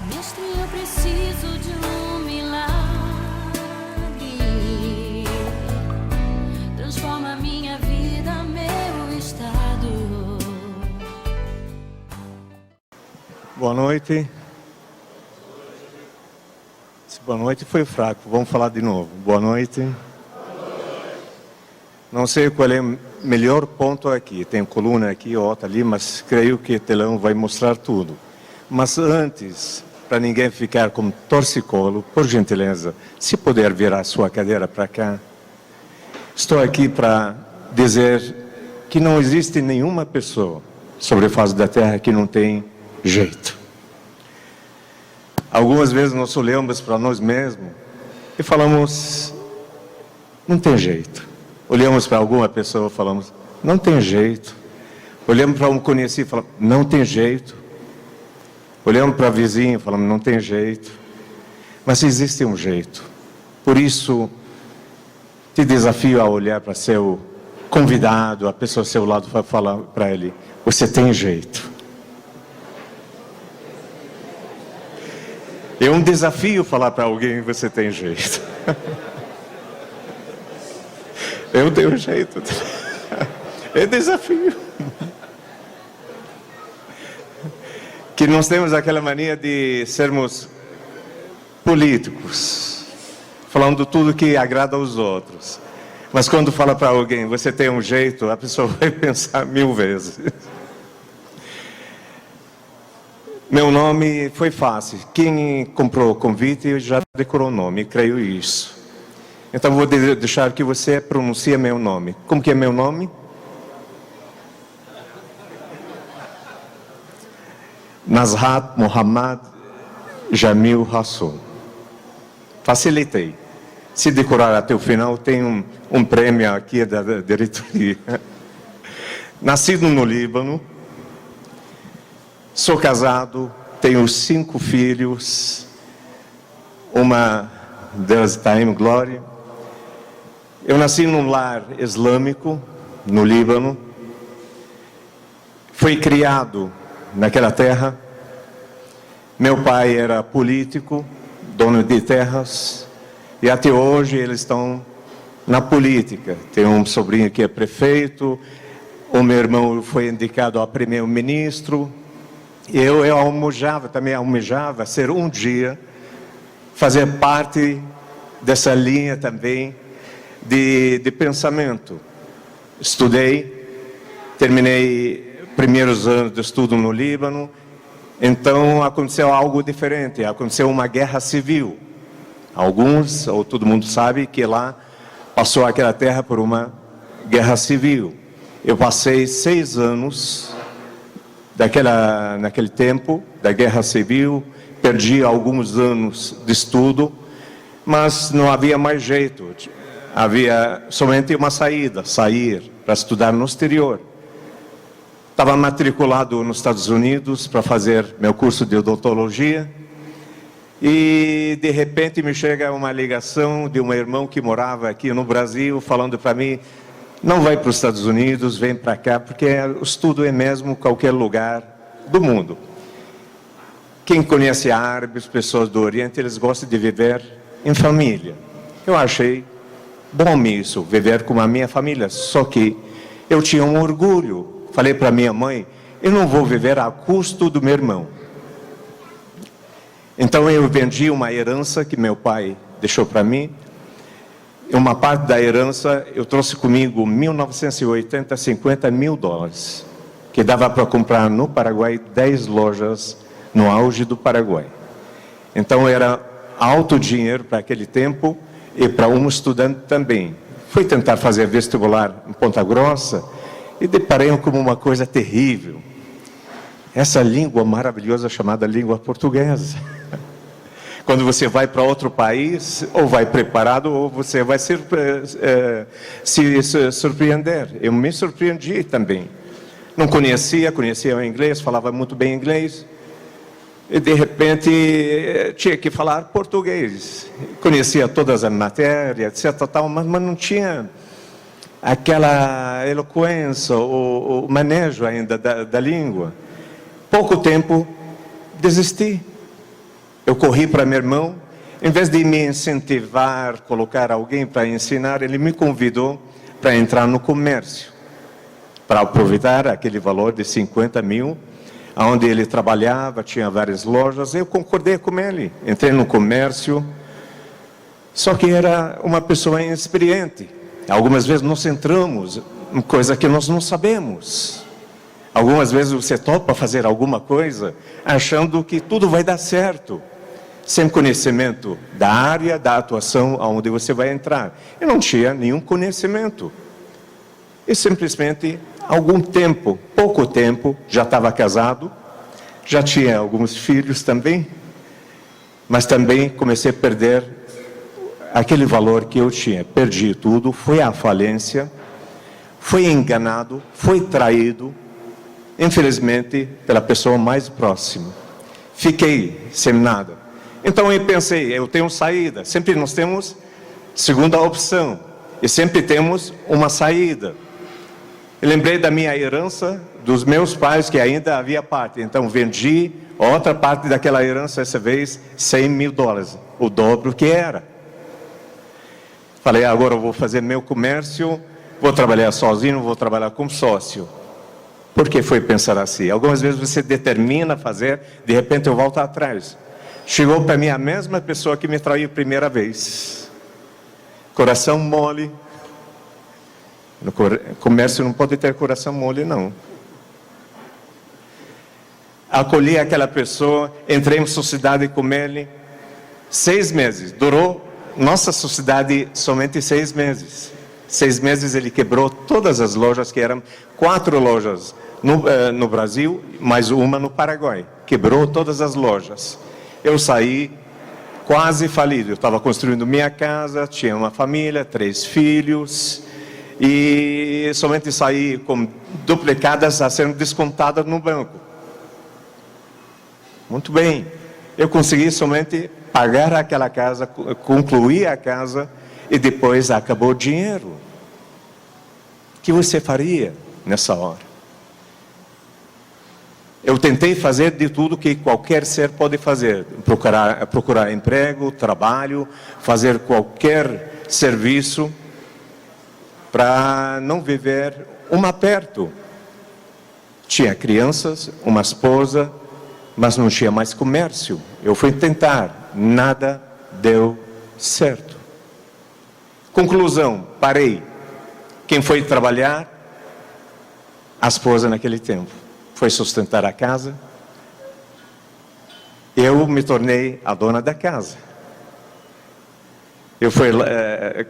Mestre, eu preciso de um milagre. Transforma minha vida, meu estado. Boa noite. Boa noite foi fraco, vamos falar de novo. Boa noite. Não sei qual é o melhor ponto aqui. Tem coluna aqui, outra ali, mas creio que o telão vai mostrar tudo. Mas antes, para ninguém ficar como torcicolo, por gentileza, se puder virar sua cadeira para cá. Estou aqui para dizer que não existe nenhuma pessoa sobre a face da terra que não tem jeito. Algumas vezes nós olhamos para nós mesmos e falamos, não tem jeito. Olhamos para alguma pessoa e falamos, não tem jeito. Olhamos para um conhecido e falamos, não tem jeito. Olhamos para o vizinho e falamos, não tem jeito. Mas existe um jeito. Por isso, te desafio a olhar para seu convidado, a pessoa ao seu lado, para falar para ele, você tem jeito. É um desafio falar para alguém, você tem jeito. Eu tenho jeito. É desafio. Que nós temos aquela mania de sermos políticos, falando tudo que agrada aos outros. Mas quando fala para alguém, você tem um jeito, a pessoa vai pensar 1000 vezes. Meu nome foi fácil. Quem comprou o convite já decorou o nome, creio isso. Então vou deixar que você pronuncie meu nome. Como que é meu nome? Nazhat Muhammad Jamil Hassoun. Facilitei. Se decorar até o final, tem um prêmio aqui da diretoria. Nascido no Líbano. Sou casado, tenho 5 filhos, uma delas está em glória. Eu nasci num lar islâmico, no Líbano. Fui criado naquela terra. Meu pai era político, dono de terras, e até hoje eles estão na política. Tenho um sobrinho que é prefeito, o meu irmão foi indicado a primeiro-ministro. Eu também almejava ser um dia, fazer parte dessa linha também de pensamento. Estudei, terminei primeiros anos de estudo no Líbano, então aconteceu algo diferente, aconteceu uma guerra civil. Alguns, ou todo mundo sabe, que lá passou aquela terra por uma guerra civil. Eu passei 6 anos... naquele tempo da guerra civil, perdi alguns anos de estudo, mas não havia mais jeito. Havia somente uma saída, sair para estudar no exterior. Estava matriculado nos Estados Unidos para fazer meu curso de odontologia e de repente me chega uma ligação de um irmão que morava aqui no Brasil falando para mim, não vai para os Estados Unidos, vem para cá, porque o estudo é mesmo qualquer lugar do mundo. Quem conhece árabes, pessoas do Oriente, eles gostam de viver em família. Eu achei bom isso, viver com a minha família, só que eu tinha um orgulho. Falei para minha mãe, eu não vou viver a custo do meu irmão. Então eu vendi uma herança que meu pai deixou para mim. Uma parte da herança, eu trouxe comigo, em 1980, $50 mil, que dava para comprar no Paraguai 10 lojas no auge do Paraguai. Então era alto dinheiro para aquele tempo e para um estudante também. Fui tentar fazer vestibular em Ponta Grossa e deparei com uma coisa terrível. Essa língua maravilhosa chamada língua portuguesa. Quando você vai para outro país, ou vai preparado, ou você vai se surpreender. Eu me surpreendi também. Não conhecia o inglês, falava muito bem inglês. E de repente tinha que falar português. Conhecia todas as matérias, etc. Mas não tinha aquela eloquência, o manejo ainda da língua. Pouco tempo, desisti. Eu corri para meu irmão, em vez de me incentivar, colocar alguém para ensinar, ele me convidou para entrar no comércio, para aproveitar aquele valor de 50 mil, onde ele trabalhava, tinha várias lojas. Eu concordei com ele, entrei no comércio, só que era uma pessoa inexperiente. Algumas vezes nós entramos em coisa que nós não sabemos. Algumas vezes você topa fazer alguma coisa achando que tudo vai dar certo, sem conhecimento da área, da atuação aonde você vai entrar. Eu não tinha nenhum conhecimento. E simplesmente, algum tempo, pouco tempo, já estava casado, já tinha alguns filhos também, mas também comecei a perder aquele valor que eu tinha. Perdi tudo, fui à falência, fui enganado, fui traído, infelizmente, pela pessoa mais próxima. Fiquei sem nada. Então eu pensei, eu tenho saída. Sempre nós temos segunda opção. E sempre temos uma saída. Eu lembrei da minha herança, dos meus pais, que ainda havia parte. Então vendi outra parte daquela herança, essa vez, $100 mil. O dobro que era. Falei, agora eu vou fazer meu comércio, vou trabalhar sozinho, vou trabalhar como sócio. Por que foi pensar assim? Algumas vezes você determina fazer, de repente eu volto atrás. Chegou para mim a mesma pessoa que me traiu a primeira vez. Coração mole. No comércio não pode ter coração mole, não. Acolhi aquela pessoa, entrei em sociedade com ele. 6 meses. Durou nossa sociedade somente 6 meses. 6 meses ele quebrou todas as lojas, que eram 4 lojas no Brasil, mais uma no Paraguai. Quebrou todas as lojas. Eu saí quase falido. Eu estava construindo minha casa, tinha uma família, 3 filhos, e somente saí com duplicadas a serem descontadas no banco. Muito bem. Eu consegui somente pagar aquela casa, concluir a casa, e depois acabou o dinheiro. O que você faria nessa hora? Eu tentei fazer de tudo que qualquer ser pode fazer. Procurar emprego, trabalho, fazer qualquer serviço para não viver um aperto. Tinha crianças, uma esposa, mas não tinha mais comércio. Eu fui tentar, nada deu certo. Conclusão, parei. Quem foi trabalhar? A esposa naquele tempo. Foi sustentar a casa. Eu me tornei a dona da casa. Eu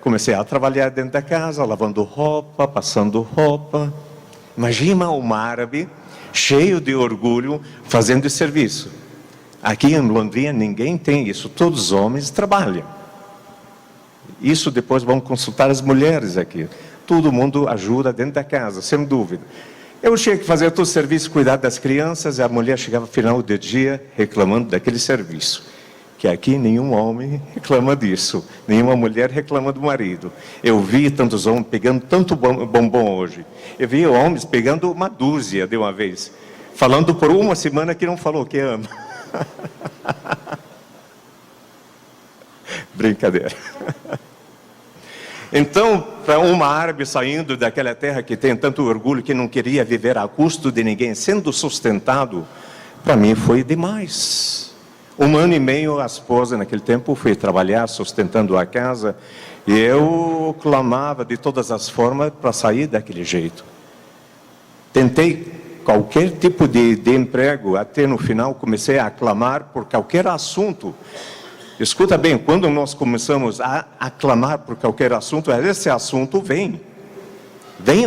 comecei a trabalhar dentro da casa, lavando roupa, passando roupa. Imagina um árabe cheio de orgulho fazendo esse serviço. Aqui em Londrina ninguém tem isso, todos os homens trabalham. Isso depois vão consultar as mulheres aqui. Todo mundo ajuda dentro da casa, sem dúvida. Eu tinha que fazer todo o serviço, cuidar das crianças, e a mulher chegava no final do dia reclamando daquele serviço. Que aqui nenhum homem reclama disso, nenhuma mulher reclama do marido. Eu vi tantos homens pegando tanto bombom hoje. Eu vi homens pegando uma dúzia de uma vez, falando por uma semana que não falou que ama. Brincadeira. Então, para uma árabe saindo daquela terra que tem tanto orgulho, que não queria viver a custo de ninguém, sendo sustentado, para mim foi demais. 1 ano e meio a esposa naquele tempo foi trabalhar, sustentando a casa, e eu clamava de todas as formas para sair daquele jeito. Tentei qualquer tipo de emprego, até no final comecei a clamar por qualquer assunto. Escuta bem, quando nós começamos a clamar por qualquer assunto, esse assunto vem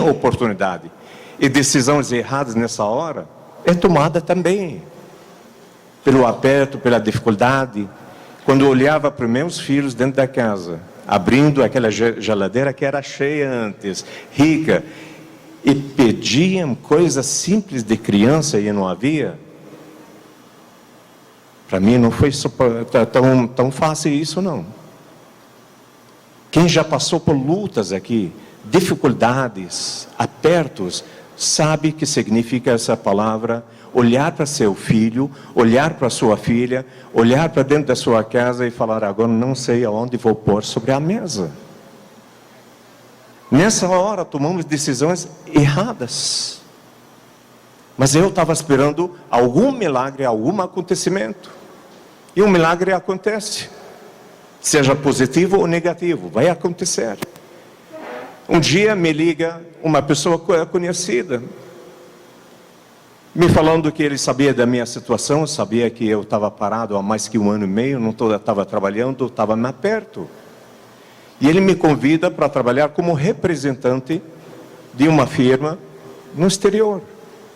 oportunidade. E decisões erradas nessa hora é tomada também. Pelo aperto, pela dificuldade. Quando eu olhava para os meus filhos dentro da casa, abrindo aquela geladeira que era cheia antes, rica, e pediam coisas simples de criança e não havia, para mim não foi tão fácil isso, não. Quem já passou por lutas aqui, dificuldades, apertos, sabe o que significa essa palavra, olhar para seu filho, olhar para sua filha, olhar para dentro da sua casa e falar, agora não sei aonde vou pôr sobre a mesa. Nessa hora tomamos decisões erradas. Mas eu estava esperando algum milagre, algum acontecimento. E um milagre acontece. Seja positivo ou negativo, vai acontecer. Um dia me liga uma pessoa conhecida, me falando que ele sabia da minha situação, sabia que eu estava parado há mais que 1 ano e meio, não estava trabalhando, estava mais perto. E ele me convida para trabalhar como representante de uma firma no exterior.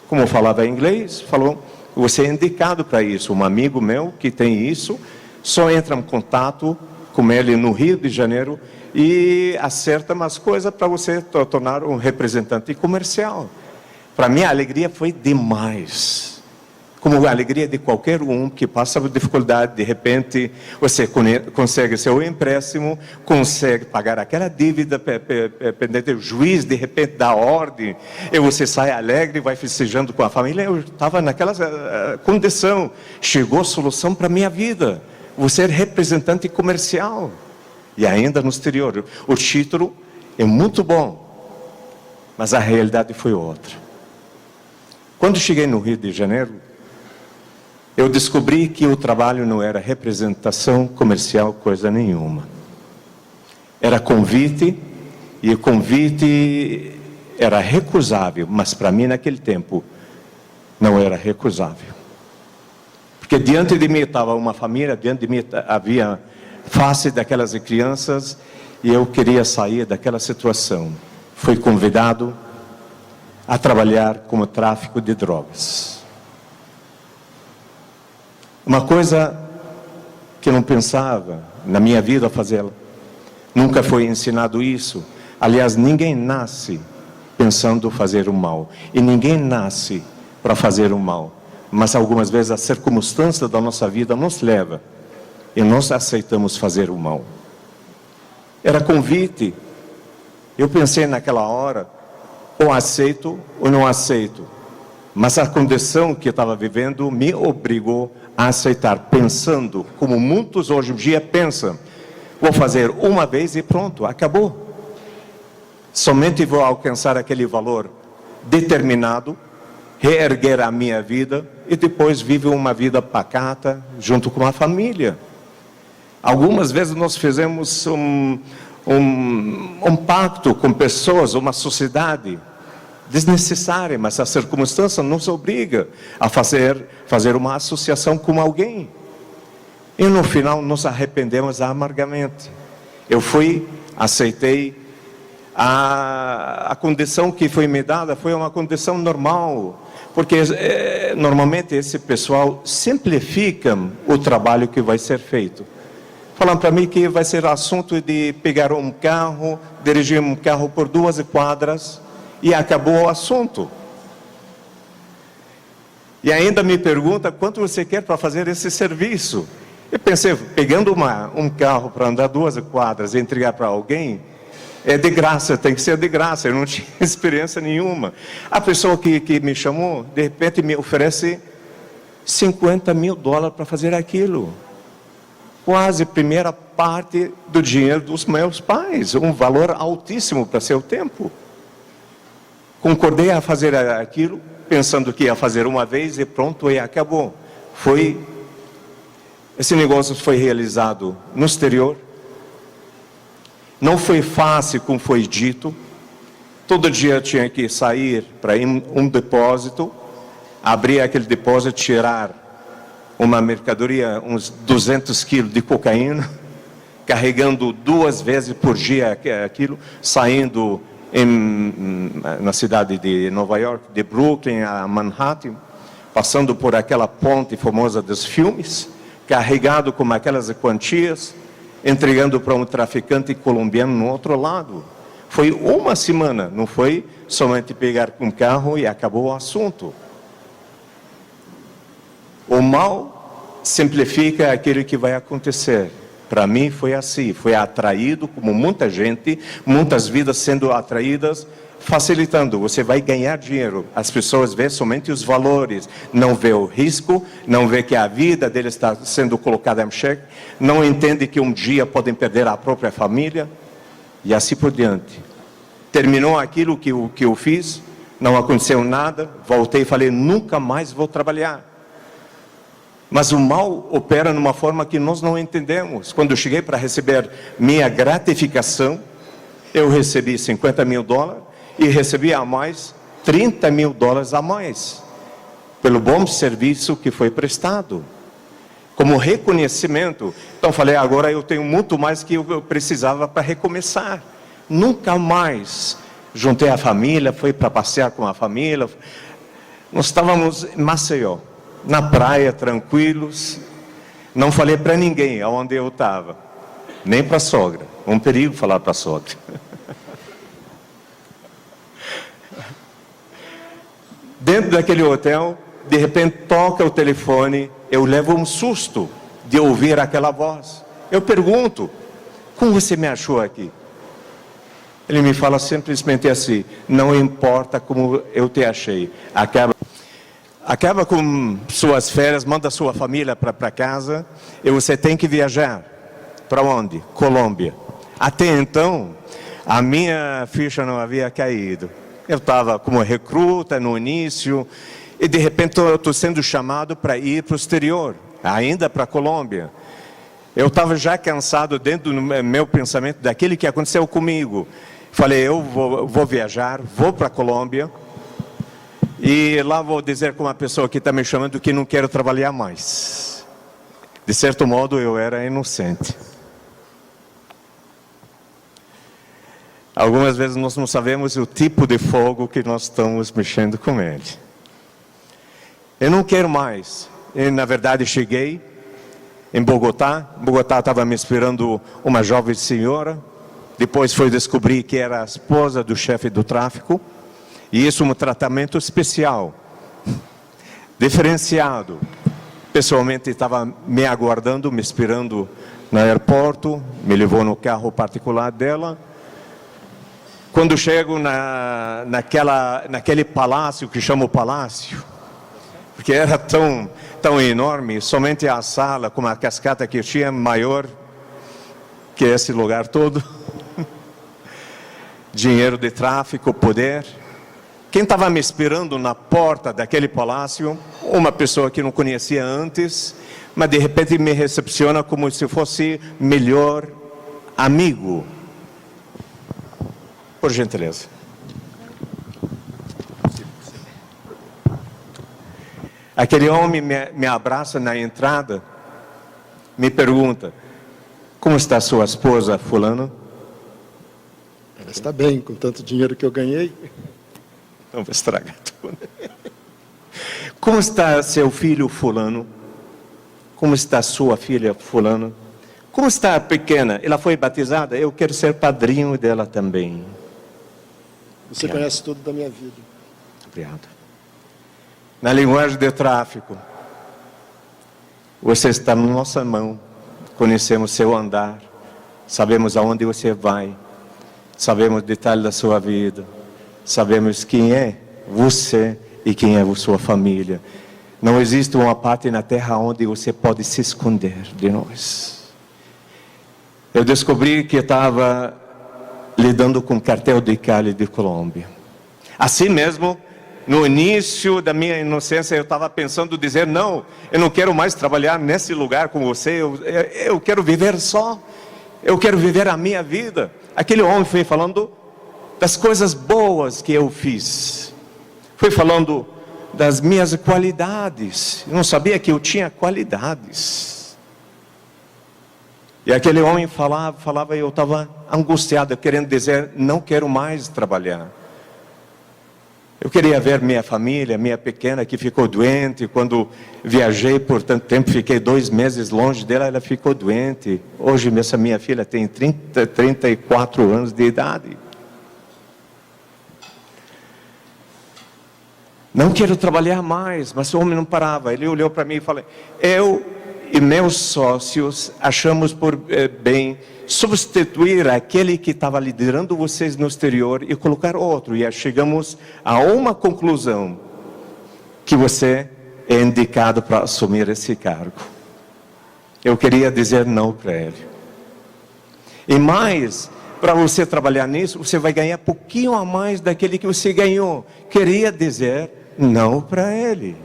Como eu falava inglês, falou, você é indicado para isso. Um amigo meu que tem isso, só entra em contato com ele no Rio de Janeiro e acerta umas coisas para você tornar um representante comercial. Para mim a alegria foi demais. Como a alegria de qualquer um que passa por dificuldade, de repente você consegue seu empréstimo, consegue pagar aquela dívida pendente, o juiz de repente dá ordem, e você sai alegre, vai festejando com a família. Eu estava naquela condição, chegou a solução para a minha vida, vou ser representante comercial, e ainda no exterior. O título é muito bom, mas a realidade foi outra. Quando cheguei no Rio de Janeiro, eu descobri que o trabalho não era representação comercial, coisa nenhuma. Era convite, e o convite era recusável, mas para mim naquele tempo não era recusável. Porque diante de mim estava uma família, diante de mim havia face daquelas crianças, e eu queria sair daquela situação. Fui convidado a trabalhar como tráfico de drogas. Uma coisa que eu não pensava na minha vida fazê-la. Nunca foi ensinado isso. Aliás, ninguém nasce pensando fazer o mal. E ninguém nasce para fazer o mal. Mas algumas vezes a circunstância da nossa vida nos leva. E nós aceitamos fazer o mal. Era convite. Eu pensei naquela hora, ou aceito ou não aceito. Mas a condição que eu estava vivendo me obrigou a aceitar, pensando como muitos hoje em dia pensam, vou fazer uma vez e pronto, acabou. Somente vou alcançar aquele valor determinado, reerguer a minha vida e depois viver uma vida pacata junto com a família. Algumas vezes nós fizemos um pacto com pessoas, uma sociedade desnecessária, mas a circunstância nos obriga a fazer uma associação com alguém. E no final nos arrependemos amargamente. Eu aceitei, a condição que foi me dada foi uma condição normal, porque normalmente esse pessoal simplifica o trabalho que vai ser feito. Falam para mim que vai ser assunto de pegar um carro, dirigir um carro por 2 quadras, e acabou o assunto. E ainda me pergunta quanto você quer para fazer esse serviço. Eu pensei, pegando um carro para andar 2 quadras e entregar para alguém, é de graça, tem que ser de graça. Eu não tinha experiência nenhuma. A pessoa que me chamou, de repente me oferece $50 mil para fazer aquilo. Quase a primeira parte do dinheiro dos meus pais. Um valor altíssimo para seu tempo. Concordei a fazer aquilo, pensando que ia fazer uma vez e pronto, e acabou. Esse negócio foi realizado no exterior. Não foi fácil, como foi dito. Todo dia tinha que sair para um depósito, abrir aquele depósito, tirar uma mercadoria, uns 200 quilos de cocaína, carregando 2 vezes por dia aquilo, saindo na cidade de Nova York, de Brooklyn a Manhattan, passando por aquela ponte famosa dos filmes, carregado com aquelas quantias, entregando para um traficante colombiano no outro lado. Foi uma semana, não foi somente pegar um carro e acabou o assunto. O mal simplifica aquilo que vai acontecer. Para mim foi assim, foi atraído, como muita gente, muitas vidas sendo atraídas facilitando. Você vai ganhar dinheiro. As pessoas vê somente os valores, não vê o risco, não vê que a vida deles está sendo colocada em xeque, não entende que um dia podem perder a própria família, e assim por diante. Terminou aquilo que eu fiz, não aconteceu nada, voltei e falei, nunca mais vou trabalhar. Mas o mal opera numa forma que nós não entendemos. Quando eu cheguei para receber minha gratificação, eu recebi $50 mil e recebi a mais $30 mil a mais, pelo bom serviço que foi prestado, como reconhecimento. Então falei, agora eu tenho muito mais que eu precisava para recomeçar. Nunca mais juntei a família, fui para passear com a família. Nós estávamos em Maceió, na praia, tranquilos. Não falei para ninguém aonde eu estava, nem para a sogra. Um perigo falar para a sogra. Dentro daquele hotel, de repente toca o telefone, eu levo um susto de ouvir aquela voz. Eu pergunto, como você me achou aqui? Ele me fala simplesmente assim, não importa como eu te achei, acaba com suas férias, manda sua família para casa, e você tem que viajar. Para onde? Colômbia. Até então, a minha ficha não havia caído. Eu estava como recruta no início, e de repente estou sendo chamado para ir para o exterior, ainda para a Colômbia. Eu estava já cansado dentro do meu pensamento daquilo que aconteceu comigo. Falei, eu vou viajar, vou para a Colômbia, e lá vou dizer com uma pessoa que está me chamando que não quero trabalhar mais. De certo modo, eu era inocente. Algumas vezes nós não sabemos o tipo de fogo que nós estamos mexendo com ele. Eu não quero mais. E, na verdade, cheguei em Bogotá. Bogotá estava me esperando uma jovem senhora. Depois foi descobrir que era a esposa do chefe do tráfico. E isso um tratamento especial, diferenciado. Pessoalmente estava me aguardando, me esperando no aeroporto. Me levou no carro particular dela. Quando chego naquele palácio, que chama o palácio, porque era tão enorme, somente a sala com a cascata que tinha maior que esse lugar todo. Dinheiro de tráfico, poder. Quem estava me esperando na porta daquele palácio, uma pessoa que não conhecia antes, mas de repente me recepciona como se fosse melhor amigo. Por gentileza. Aquele homem me abraça na entrada, me pergunta, como está sua esposa, fulano? Ela está bem, com tanto dinheiro que eu ganhei. Não vou estragar tudo. Como está seu filho, fulano? Como está sua filha, fulano? Como está a pequena? Ela foi batizada? Eu quero ser padrinho dela também. Você conhece tudo da minha vida. Obrigado. Na linguagem de tráfico, você está na nossa mão, conhecemos seu andar, sabemos aonde você vai, sabemos detalhes da sua vida, sabemos quem é você e quem é a sua família. Não existe uma parte na terra onde você pode se esconder de nós. Eu descobri que estava lidando com cartel de Cali de Colômbia. Assim mesmo, no início da minha inocência, eu estava pensando dizer, não, eu não quero mais trabalhar nesse lugar com você, eu quero viver só, eu quero viver a minha vida. Aquele homem foi falando das coisas boas que eu fiz, foi falando das minhas qualidades. Eu não sabia que eu tinha qualidades. E aquele homem falava e eu estava angustiado, querendo dizer, não quero mais trabalhar. Eu queria ver minha família, minha pequena que ficou doente. Quando viajei por tanto tempo, fiquei 2 meses longe dela, ela ficou doente. Hoje essa minha filha tem 34 anos de idade. Não quero trabalhar mais, mas o homem não parava. Ele olhou para mim e falou, e meus sócios achamos por bem substituir aquele que estava liderando vocês no exterior e colocar outro. E chegamos a uma conclusão, que você é indicado para assumir esse cargo. Eu queria dizer não para ele. E mais, para você trabalhar nisso, você vai ganhar pouquinho a mais daquele que você ganhou. Queria dizer não para ele.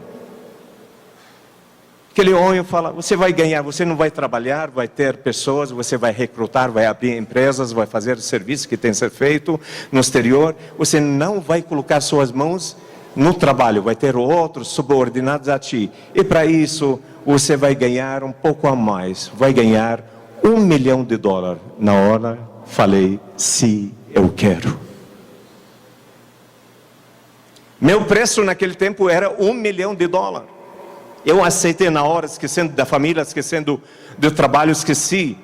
Aquele homem fala, você vai ganhar, você não vai trabalhar, vai ter pessoas, você vai recrutar, vai abrir empresas, vai fazer serviços que tem que ser feito no exterior. Você não vai colocar suas mãos no trabalho, vai ter outros subordinados a ti. E para isso, você vai ganhar um pouco a mais. Vai ganhar $1 milhão. Na hora, falei, sim, eu quero. Meu preço naquele tempo era $1 milhão. Eu aceitei na hora, esquecendo da família, esquecendo do trabalho, esqueci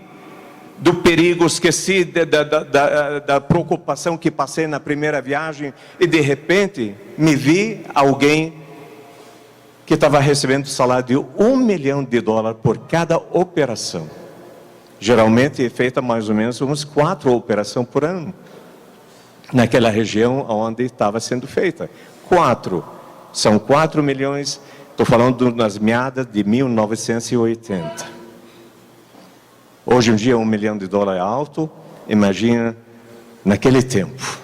do perigo, esqueci da preocupação que passei na primeira viagem. E de repente, me vi alguém que estava recebendo salário de $1 milhão por cada operação. Geralmente é feita mais ou menos umas 4 operações por ano. Naquela região onde estava sendo feita. 4. São 4 milhões. Estou falando nas meadas de 1980. Hoje em dia $1 milhão é alto. Imagina naquele tempo.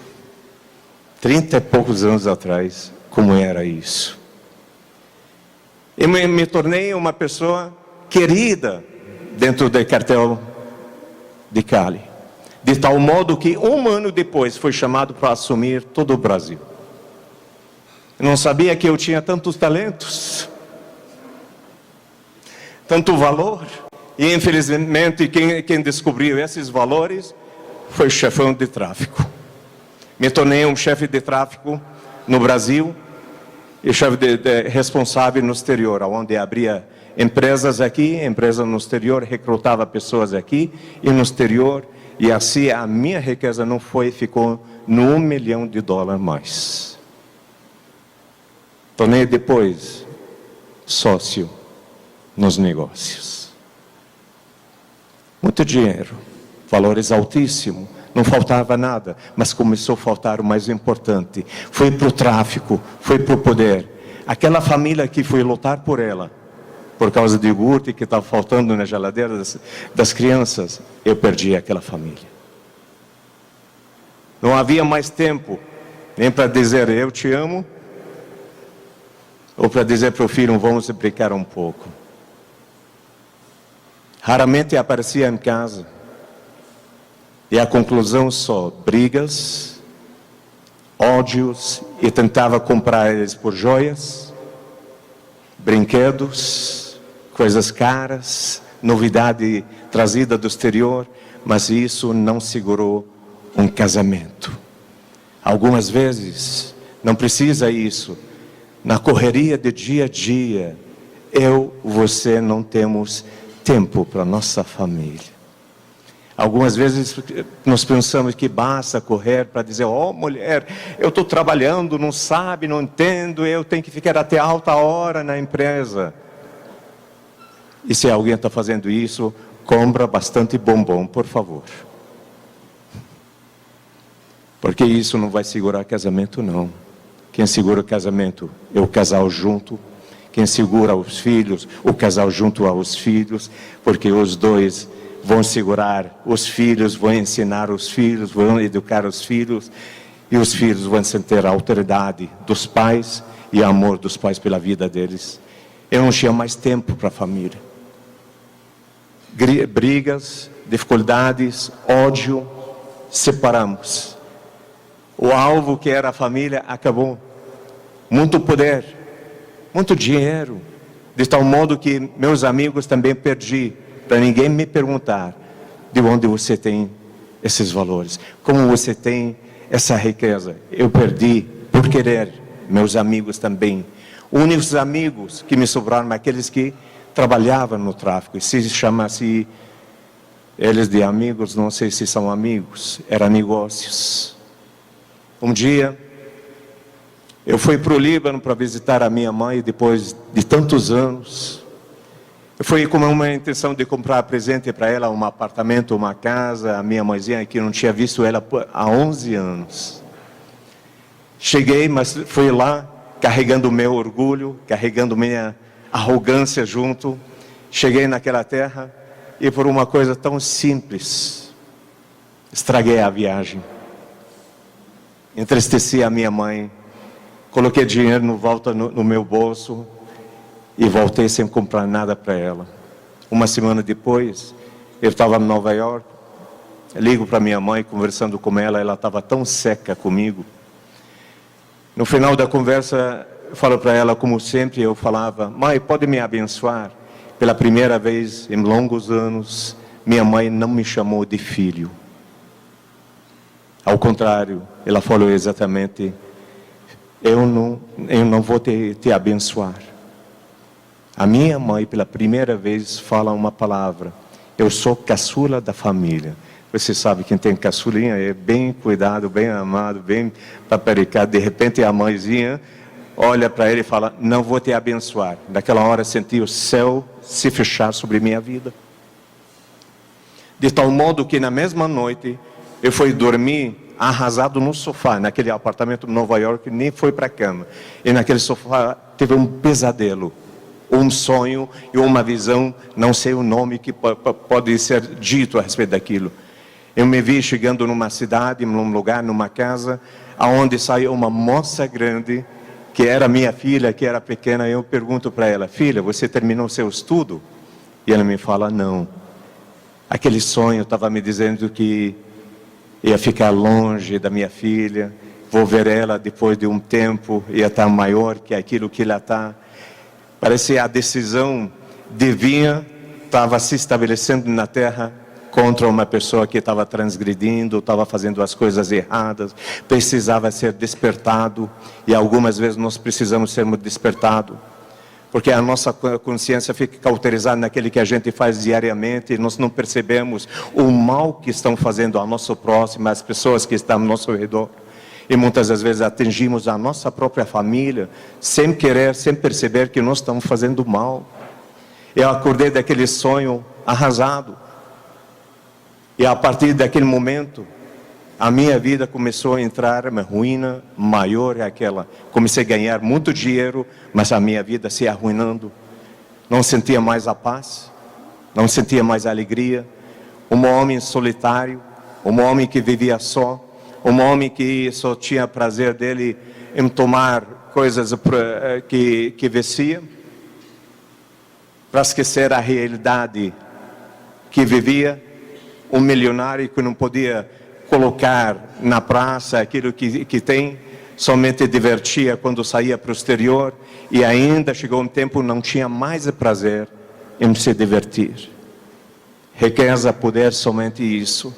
30 e poucos anos atrás, como era isso. E me tornei uma pessoa querida dentro do cartel de Cali. De tal modo que 1 ano depois foi chamado para assumir todo o Brasil. Eu não sabia que eu tinha tantos talentos, tanto valor. E infelizmente quem descobriu esses valores foi o chefão de tráfico. Me tornei um chefe de tráfico no Brasil e chefe responsável no exterior, onde abria empresas aqui, empresas no exterior, recrutava pessoas aqui e no exterior. E assim a minha riqueza não ficou no $1 milhão mais. Tornei depois sócio nos negócios. Muito dinheiro, valores altíssimos, não faltava nada, mas começou a faltar o mais importante. Foi para o tráfico, foi para o poder. Aquela família que foi lutar por ela, por causa de iogurte que estava faltando na geladeira das crianças, eu perdi aquela família. Não havia mais tempo, nem para dizer eu te amo, ou para dizer para o filho, vamos brincar um pouco. Raramente aparecia em casa. E a conclusão só, brigas, ódios, e tentava comprar eles por joias, brinquedos, coisas caras, novidade trazida do exterior, mas isso não segurou um casamento. Algumas vezes, não precisa isso. Na correria de dia a dia, você não temos tempo para nossa família. Algumas vezes nós pensamos que basta correr para dizer, mulher, eu estou trabalhando, não sabe, não entendo, eu tenho que ficar até alta hora na empresa. E se alguém está fazendo isso, compra bastante bombom, por favor. Porque isso não vai segurar casamento, não. Quem segura o casamento é o casal junto. Quem segura os filhos, o casal junto aos filhos. Porque os dois vão segurar os filhos, vão ensinar os filhos, vão educar os filhos. E os filhos vão sentir a autoridade dos pais e amor dos pais pela vida deles. Eu não tinha mais tempo para a família. Brigas, dificuldades, ódio, separamos. O alvo que era a família acabou. Muito poder, muito dinheiro. De tal modo que meus amigos também perdi. Para ninguém me perguntar de onde você tem esses valores. Como você tem essa riqueza. Eu perdi por querer. Meus amigos também. Únicos amigos que me sobraram, aqueles que trabalhavam no tráfico. Se chamasse eles de amigos, não sei se são amigos. Eram negócios. Um dia, eu fui para o Líbano para visitar a minha mãe, depois de tantos anos. Foi com uma intenção de comprar presente para ela, um apartamento, uma casa. A minha mãezinha, que não tinha visto ela há 11 anos. Cheguei, mas fui lá, carregando o meu orgulho, carregando minha arrogância junto. Cheguei naquela terra e por uma coisa tão simples, estraguei a viagem. Entristeci a minha mãe, coloquei dinheiro no meu bolso e voltei sem comprar nada para ela. Uma semana depois, eu estava em Nova York, ligo para minha mãe, conversando com ela estava tão seca comigo. No final da conversa, eu falo para ela, como sempre eu falava: mãe, pode me abençoar? Pela primeira vez em longos anos, minha mãe não me chamou de filho. Ao contrário, ela falou exatamente: eu não vou te abençoar. A minha mãe, pela primeira vez, fala uma palavra: eu sou caçula da família. Você sabe, quem tem caçulinha é bem cuidado, bem amado, bem paparicado. De repente a mãezinha olha para ele e fala: não vou te abençoar. Naquela hora senti o céu se fechar sobre minha vida. De tal modo que na mesma noite eu fui dormir arrasado no sofá, naquele apartamento em Nova York, nem foi para a cama. E naquele sofá teve um pesadelo, um sonho e uma visão, não sei o nome que pode ser dito a respeito daquilo. Eu me vi chegando numa cidade, num lugar, numa casa, aonde saiu uma moça grande, que era minha filha, que era pequena. Eu pergunto para ela: filha, você terminou seu estudo? E ela me fala: não. Aquele sonho estava me dizendo que ia ficar longe da minha filha, vou ver ela depois de um tempo, ia estar maior que aquilo que ela está. Parece que a decisão divina estava se estabelecendo na terra contra uma pessoa que estava transgredindo, estava fazendo as coisas erradas, precisava ser despertado. E algumas vezes nós precisamos ser despertados, porque a nossa consciência fica cauterizada naquele que a gente faz diariamente, e nós não percebemos o mal que estão fazendo ao nosso próximo, as pessoas que estão ao nosso redor. E muitas das vezes atingimos a nossa própria família, sem querer, sem perceber que nós estamos fazendo mal. Eu acordei daquele sonho arrasado. E a partir daquele momento, a minha vida começou a entrar uma ruína maior que aquela. Comecei a ganhar muito dinheiro, mas a minha vida se arruinando. Não sentia mais a paz, não sentia mais a alegria. Um homem solitário, um homem que vivia só, um homem que só tinha prazer dele em tomar coisas que vestia, para esquecer a realidade que vivia. Um milionário que não podia colocar na praça aquilo que tem, somente divertia quando saía para o exterior, e ainda chegou um tempo não tinha mais prazer em se divertir. Riqueza, poder, somente isso.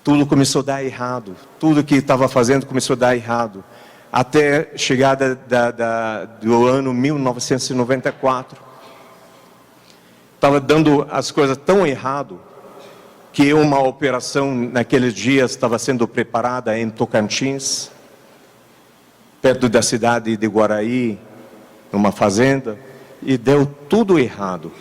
Tudo começou a dar errado, tudo que estava fazendo começou a dar errado, até a chegada do ano 1994. Estava dando as coisas tão errado, que uma operação naqueles dias estava sendo preparada em Tocantins, perto da cidade de Guaraí, numa fazenda, e deu tudo errado.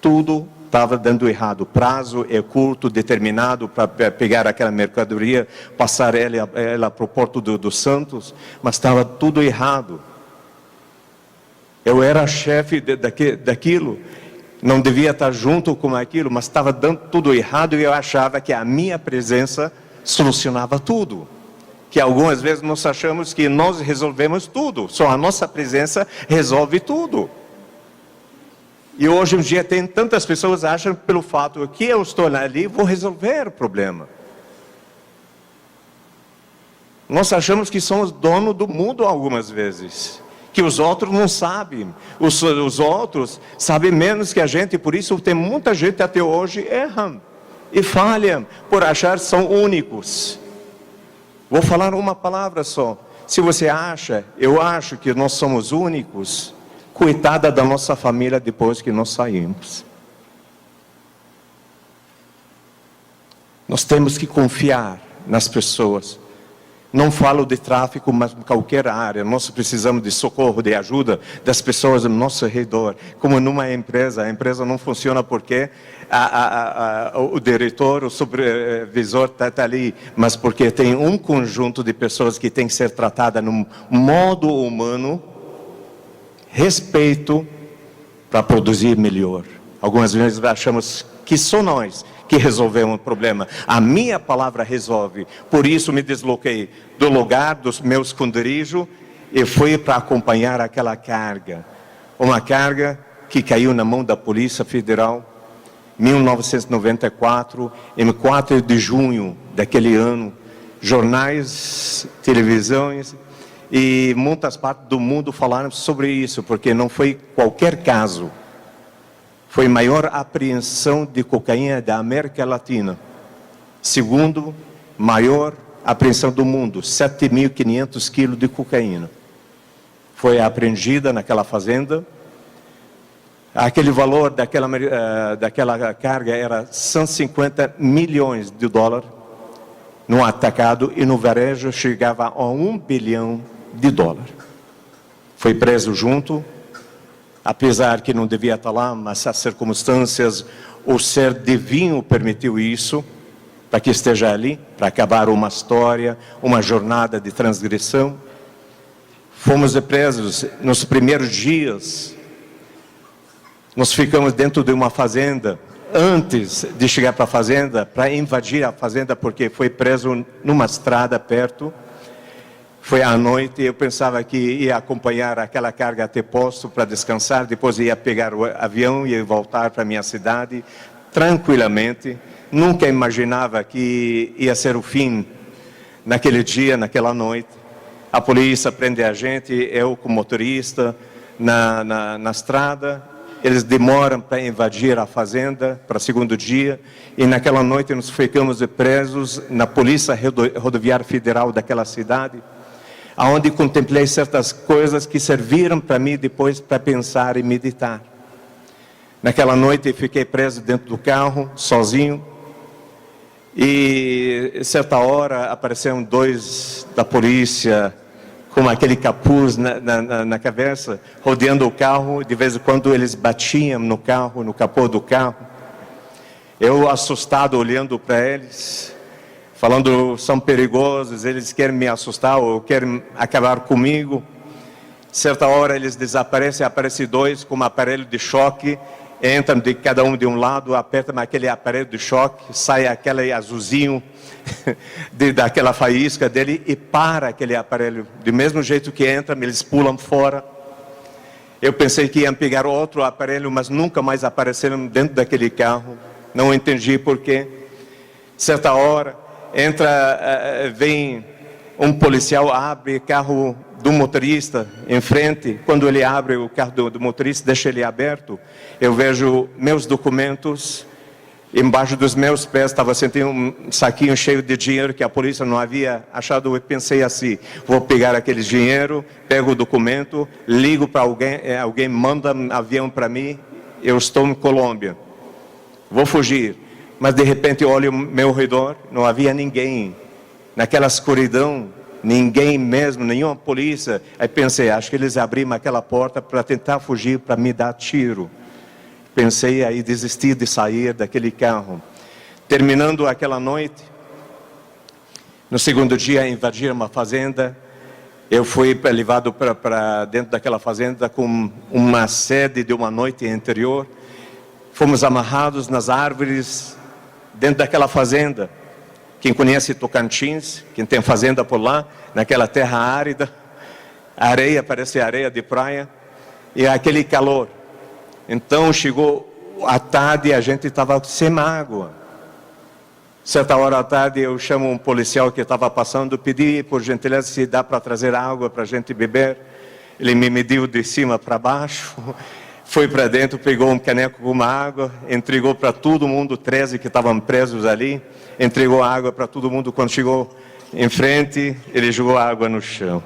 Tudo estava dando errado. O prazo é curto, determinado para pegar aquela mercadoria, passar ela para o Porto dos Santos, mas estava tudo errado. Eu era chefe daquilo. Não devia estar junto com aquilo, mas estava dando tudo errado, e eu achava que a minha presença solucionava tudo. Que algumas vezes nós achamos que nós resolvemos tudo, só a nossa presença resolve tudo. E hoje em dia tem tantas pessoas que acham que pelo fato que eu estou ali, vou resolver o problema. Nós achamos que somos dono do mundo algumas vezes, que os outros não sabem, os outros sabem menos que a gente, por isso tem muita gente até hoje erra e falha por achar que são únicos. Vou falar uma palavra só: se você acha, eu acho que nós somos únicos, coitada da nossa família depois que nós saímos. Nós temos que confiar nas pessoas. Não falo de tráfico, mas em qualquer área. Nós precisamos de socorro, de ajuda das pessoas ao nosso redor. Como numa empresa, a empresa não funciona porque o diretor, o supervisor está ali, mas porque tem um conjunto de pessoas que tem que ser tratada num modo humano, respeito, para produzir melhor. Algumas vezes achamos que só nós que resolvemos o problema. A minha palavra resolve. Por isso me desloquei do lugar do meu esconderijo e fui para acompanhar aquela carga. Uma carga que caiu na mão da Polícia Federal em 1994, em 4 de junho daquele ano. Jornais, televisões e muitas partes do mundo falaram sobre isso, porque não foi qualquer caso. Foi a maior apreensão de cocaína da América Latina. Segundo maior apreensão do mundo, 7.500 quilos de cocaína. Foi apreendida naquela fazenda. Aquele valor daquela carga era 150 milhões de dólares no atacado e no varejo chegava a 1 bilhão de dólares. Foi preso junto. Apesar que não devia estar lá, mas as circunstâncias, o ser divino permitiu isso, para que esteja ali, para acabar uma história, uma jornada de transgressão. Fomos presos nos primeiros dias. Nós ficamos dentro de uma fazenda, antes de chegar para a fazenda, para invadir a fazenda, porque foi preso numa estrada perto. Foi à noite, eu pensava que ia acompanhar aquela carga até posto para descansar, depois ia pegar o avião e ia voltar para a minha cidade, tranquilamente. Nunca imaginava que ia ser o fim naquele dia, naquela noite. A polícia prende a gente, eu como motorista, na estrada. Eles demoram para invadir a fazenda, para o segundo dia. E naquela noite nós ficamos presos na Polícia Rodoviária Federal daquela cidade, onde contemplei certas coisas que serviram para mim depois para pensar e meditar. Naquela noite fiquei preso dentro do carro, sozinho, e certa hora apareceram 2 da polícia, com aquele capuz na cabeça, rodeando o carro. De vez em quando eles batiam no carro, no capô do carro. Eu assustado olhando para eles, falando, são perigosos, eles querem me assustar ou querem acabar comigo. Certa hora eles desaparecem, aparecem 2 com um aparelho de choque, entram de cada um de um lado, apertam aquele aparelho de choque, sai aquele azulzinho daquela faísca dele e para aquele aparelho. Do mesmo jeito que entram, eles pulam fora. Eu pensei que iam pegar outro aparelho, mas nunca mais apareceram dentro daquele carro. Não entendi por quê. Certa hora, vem um policial, abre o carro do motorista em frente. Quando ele abre o carro do motorista, deixa ele aberto, eu vejo meus documentos. Embaixo dos meus pés estava sentindo um saquinho cheio de dinheiro que a polícia não havia achado. Eu pensei assim, vou pegar aquele dinheiro, pego o documento, ligo para alguém manda um avião para mim, eu estou em Colômbia, vou fugir. Mas de repente olho ao meu redor, não havia ninguém. Naquela escuridão, ninguém mesmo, nenhuma polícia. Aí pensei, acho que eles abriram aquela porta para tentar fugir, para me dar tiro. Pensei, aí desisti de sair daquele carro. Terminando aquela noite, no segundo dia invadiram uma fazenda. Eu fui levado para dentro daquela fazenda com uma sede de uma noite anterior. Fomos amarrados nas árvores dentro daquela fazenda. Quem conhece Tocantins, quem tem fazenda por lá, naquela terra árida, areia, parece areia de praia, e aquele calor. Então chegou a tarde e a gente estava sem água. Certa hora à tarde eu chamo um policial que estava passando, pedi por gentileza se dá para trazer água para a gente beber. Ele me mediu de cima para baixo, foi para dentro, pegou um caneco com uma água, entregou para todo mundo, 13 que estavam presos ali, entregou água para todo mundo. Quando chegou em frente, ele jogou água no chão.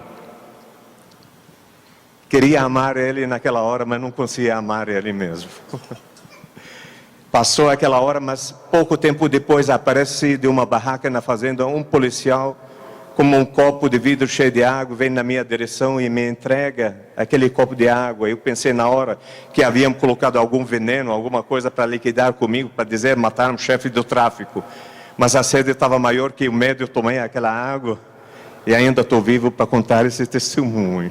Queria amar ele naquela hora, mas não conseguia amar ele mesmo. Passou aquela hora, mas pouco tempo depois aparece de uma barraca na fazenda um policial como um copo de vidro cheio de água, vem na minha direção e me entrega aquele copo de água. Eu pensei na hora que haviam colocado algum veneno, alguma coisa para liquidar comigo, para dizer, matar um chefe do tráfico. Mas a sede estava maior que o medo, eu tomei aquela água e ainda estou vivo para contar esse testemunho.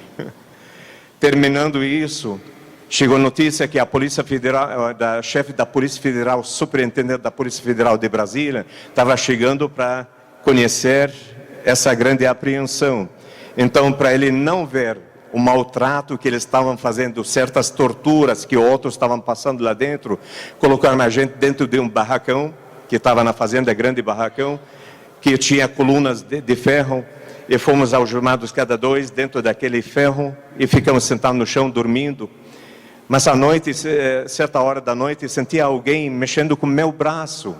Terminando isso, chegou notícia que a Polícia Federal, da chefe da Polícia Federal, superintendente da Polícia Federal de Brasília, estava chegando para conhecer essa grande apreensão. Então, para ele não ver o maltrato que eles estavam fazendo, certas torturas que outros estavam passando lá dentro, colocaram a gente dentro de um barracão, que estava na fazenda, grande barracão, que tinha colunas de ferro, e fomos algemados cada dois dentro daquele ferro, e ficamos sentados no chão, dormindo. Mas à noite, certa hora da noite, senti alguém mexendo com o meu braço.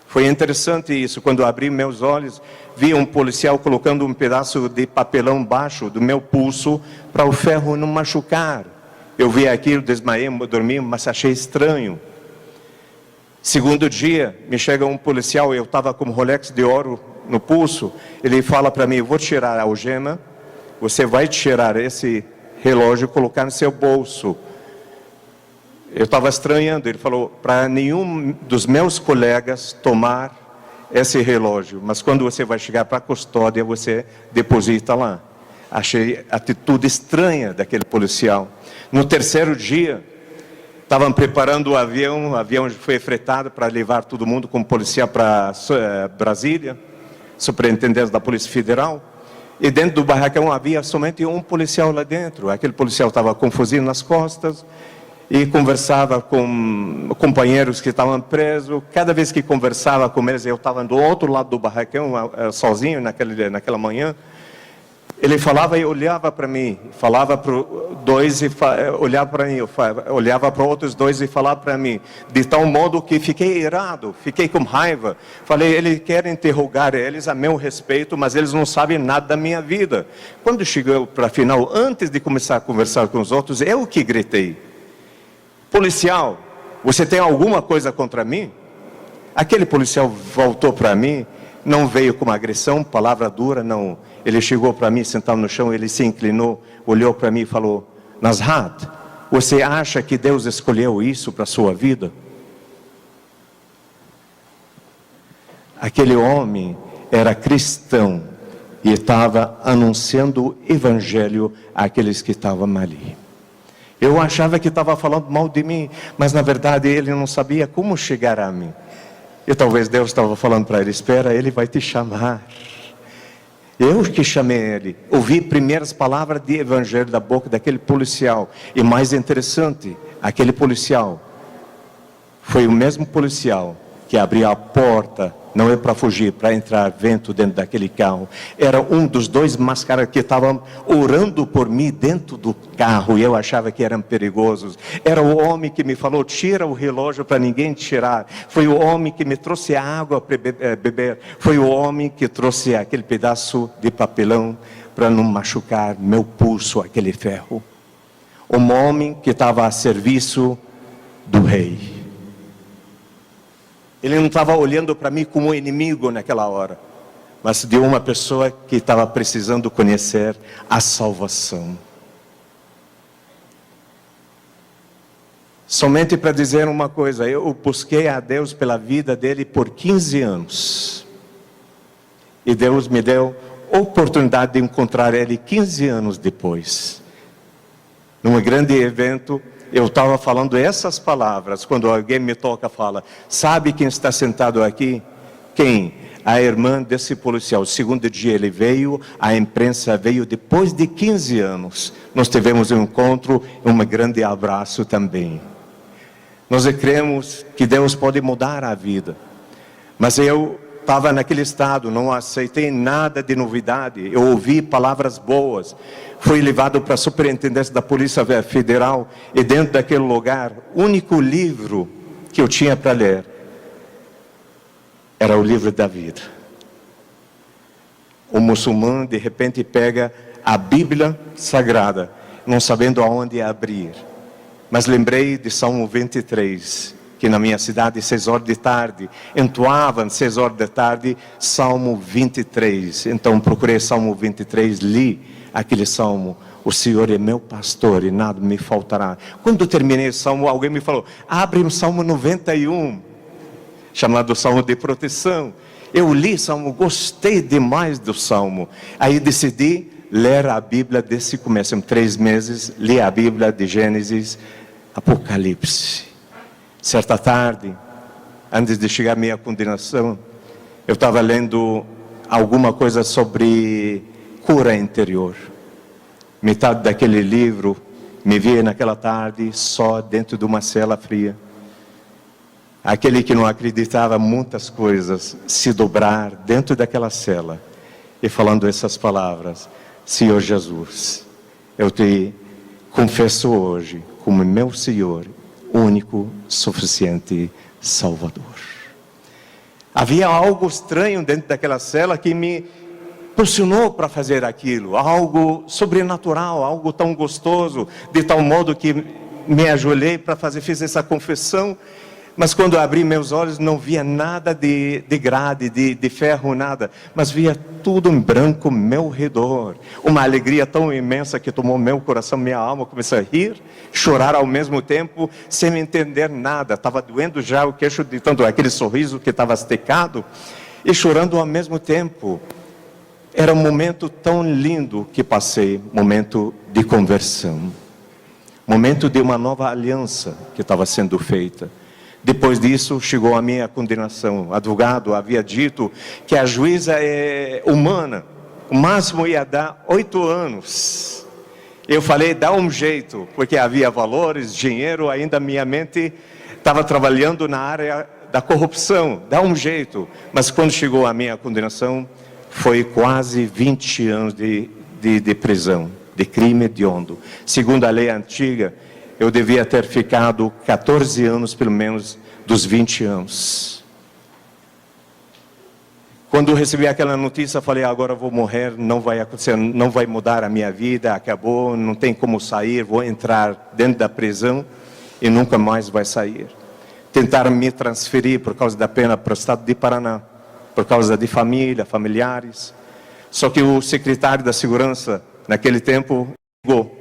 Foi interessante isso, quando eu abri meus olhos, vi um policial colocando um pedaço de papelão baixo do meu pulso, para o ferro não machucar. Eu vi aquilo, desmaiei, dormi, mas achei estranho. Segundo dia, me chega um policial, eu estava com um Rolex de ouro no pulso, ele fala para mim, vou tirar a algema, você vai tirar esse relógio e colocar no seu bolso. Eu estava estranhando, ele falou, para nenhum dos meus colegas tomar esse relógio, mas quando você vai chegar para a custódia, você deposita lá. Achei a atitude estranha daquele policial. No terceiro dia, estavam preparando o avião foi fretado para levar todo mundo como policial para Brasília, superintendente da Polícia Federal, e dentro do barracão havia somente um policial lá dentro. Aquele policial estava com um fuzil nas costas e conversava com companheiros que estavam presos. Cada vez que conversava com eles, eu estava do outro lado do barracão, sozinho naquela manhã. Ele falava e olhava para mim, falava para dois e olhava para mim, olhava para outros dois e falava para mim, de tal modo que fiquei irado, fiquei com raiva. Falei, ele quer interrogar eles a meu respeito, mas eles não sabem nada da minha vida. Quando chegou para a final, antes de começar a conversar com os outros, eu que gritei, policial, você tem alguma coisa contra mim? Aquele policial voltou para mim, não veio com uma agressão, palavra dura, não. Ele chegou para mim, sentado no chão, ele se inclinou, olhou para mim e falou, Nasrat, você acha que Deus escolheu isso para a sua vida? Aquele homem era cristão e estava anunciando o evangelho àqueles que estavam ali. Eu achava que estava falando mal de mim, mas na verdade ele não sabia como chegar a mim. E talvez Deus estava falando para ele, espera, ele vai te chamar. Eu que chamei ele, ouvi primeiras palavras de evangelho da boca daquele policial. E mais interessante, aquele policial foi o mesmo policial que abriu a porta, não é para fugir, para entrar vento dentro daquele carro. Era um dos dois mascarados que estavam orando por mim dentro do carro, e eu achava que eram perigosos. Era o homem que me falou, tira o relógio para ninguém tirar. Foi o homem que me trouxe água para beber. Foi o homem que trouxe aquele pedaço de papelão para não machucar meu pulso, aquele ferro. Um homem que estava a serviço do rei. Ele não estava olhando para mim como inimigo naquela hora, mas de uma pessoa que estava precisando conhecer a salvação. Somente para dizer uma coisa, eu busquei a Deus pela vida dele por 15 anos. E Deus me deu a oportunidade de encontrar ele 15 anos depois. Num grande evento, eu estava falando essas palavras, quando alguém me toca e fala, sabe quem está sentado aqui? Quem? A irmã desse policial. O segundo dia ele veio, a imprensa veio depois de 15 anos. Nós tivemos um encontro e um grande abraço também. Nós cremos que Deus pode mudar a vida. Mas eu estava naquele estado, não aceitei nada de novidade. Eu ouvi palavras boas. Fui levado para a superintendência da Polícia Federal. E dentro daquele lugar, o único livro que eu tinha para ler era o livro da vida. O muçulmano de repente pega a Bíblia Sagrada, não sabendo aonde abrir. Mas lembrei de Salmo 23. que na minha cidade, 6 horas de tarde, entoavam 6 horas da tarde, Salmo 23. Então procurei Salmo 23, li aquele Salmo. O Senhor é meu pastor e nada me faltará. Quando terminei o Salmo, alguém me falou, abre o Salmo 91, chamado Salmo de proteção. Eu li o Salmo, gostei demais do Salmo. Aí decidi ler a Bíblia desse começo. Em 3 meses, li a Bíblia de Gênesis, Apocalipse. Certa tarde, antes de chegar à minha condenação, eu estava lendo alguma coisa sobre cura interior. Metade daquele livro me via naquela tarde só dentro de uma cela fria. Aquele que não acreditava em muitas coisas, se dobrar dentro daquela cela e falando essas palavras: Senhor Jesus, eu te confesso hoje como meu Senhor, único, suficiente Salvador. Havia algo estranho dentro daquela cela que me pressionou para fazer aquilo, algo sobrenatural, algo tão gostoso, de tal modo que me ajoelhei para fiz essa confissão. Mas quando abri meus olhos, não via nada de grade, de ferro, nada. Mas via tudo em branco ao meu redor. Uma alegria tão imensa que tomou meu coração, minha alma. Comecei a rir, chorar ao mesmo tempo, sem entender nada. Estava doendo já o queixo de tanto aquele sorriso que estava esticado. E chorando ao mesmo tempo. Era um momento tão lindo que passei. Momento de conversão. Momento de uma nova aliança que estava sendo feita. Depois disso, chegou a minha condenação. O advogado havia dito que a juíza é humana. O máximo ia dar 8 anos. Eu falei, dá um jeito, porque havia valores, dinheiro, ainda minha mente estava trabalhando na área da corrupção. Dá um jeito. Mas quando chegou a minha condenação, foi quase 20 anos de prisão, de crime hediondo. Segundo a lei antiga, eu devia ter ficado 14 anos, pelo menos, dos 20 anos. Quando eu recebi aquela notícia, falei, agora eu vou morrer, não vai acontecer, não vai mudar a minha vida, acabou, não tem como sair, vou entrar dentro da prisão e nunca mais vai sair. Tentaram me transferir por causa da pena para o estado de Paraná, por causa de família, familiares. Só que o secretário da segurança, naquele tempo, negou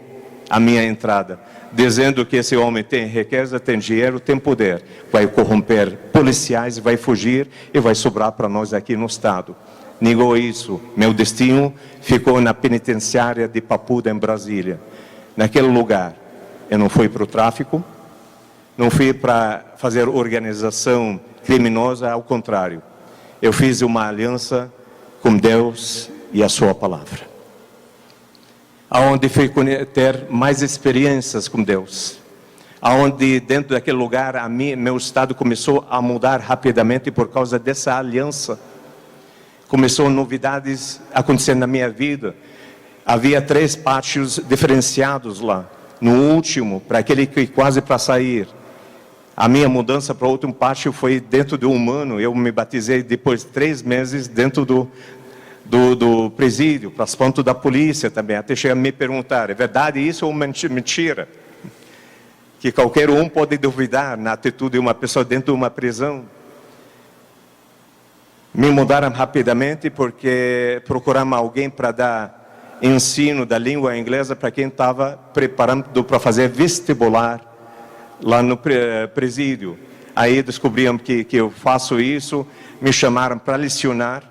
a minha entrada, dizendo que esse homem tem riqueza, tem dinheiro, tem poder, vai corromper policiais, vai fugir e vai sobrar para nós aqui no estado. Negou isso. Meu destino ficou na penitenciária de Papuda, em Brasília. Naquele lugar, eu não fui para o tráfico, não fui para fazer organização criminosa, ao contrário. Eu fiz uma aliança com Deus e a sua palavra. Aonde fui ter mais experiências com Deus, aonde dentro daquele lugar meu estado começou a mudar rapidamente por causa dessa aliança. Começou novidades acontecendo na minha vida. Havia 3 pátios diferenciados lá. No último, para aquele que quase para sair, a minha mudança para outro pátio foi dentro do humano. Eu me batizei depois de 3 meses dentro do presídio, para as pontos da polícia também, até chegar a me perguntar, é verdade isso ou mentira? Que qualquer um pode duvidar na atitude de uma pessoa dentro de uma prisão. Me mudaram rapidamente porque procuramos alguém para dar ensino da língua inglesa para quem estava preparando para fazer vestibular lá no presídio. Aí descobriram que eu faço isso, me chamaram para lecionar.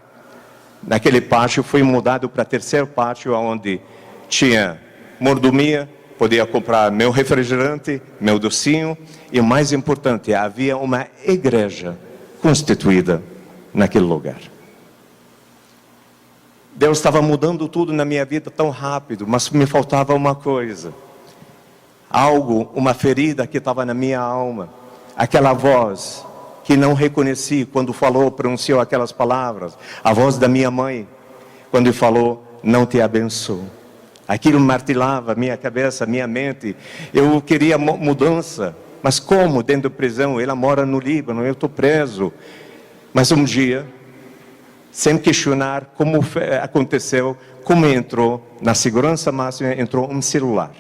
Naquele pátio fui mudado para o 3º pátio, onde tinha mordomia, podia comprar meu refrigerante, meu docinho, e o mais importante, havia uma igreja constituída naquele lugar. Deus estava mudando tudo na minha vida tão rápido, mas me faltava uma coisa. Algo, uma ferida que estava na minha alma. Aquela voz que não reconheci quando pronunciou aquelas palavras. A voz da minha mãe, quando falou, não te abençoo. Aquilo martelava minha cabeça, minha mente. Eu queria mudança. Mas como dentro da prisão? Ela mora no Líbano, eu estou preso. Mas um dia, sem questionar como aconteceu, como entrou, na segurança máxima, entrou um celular.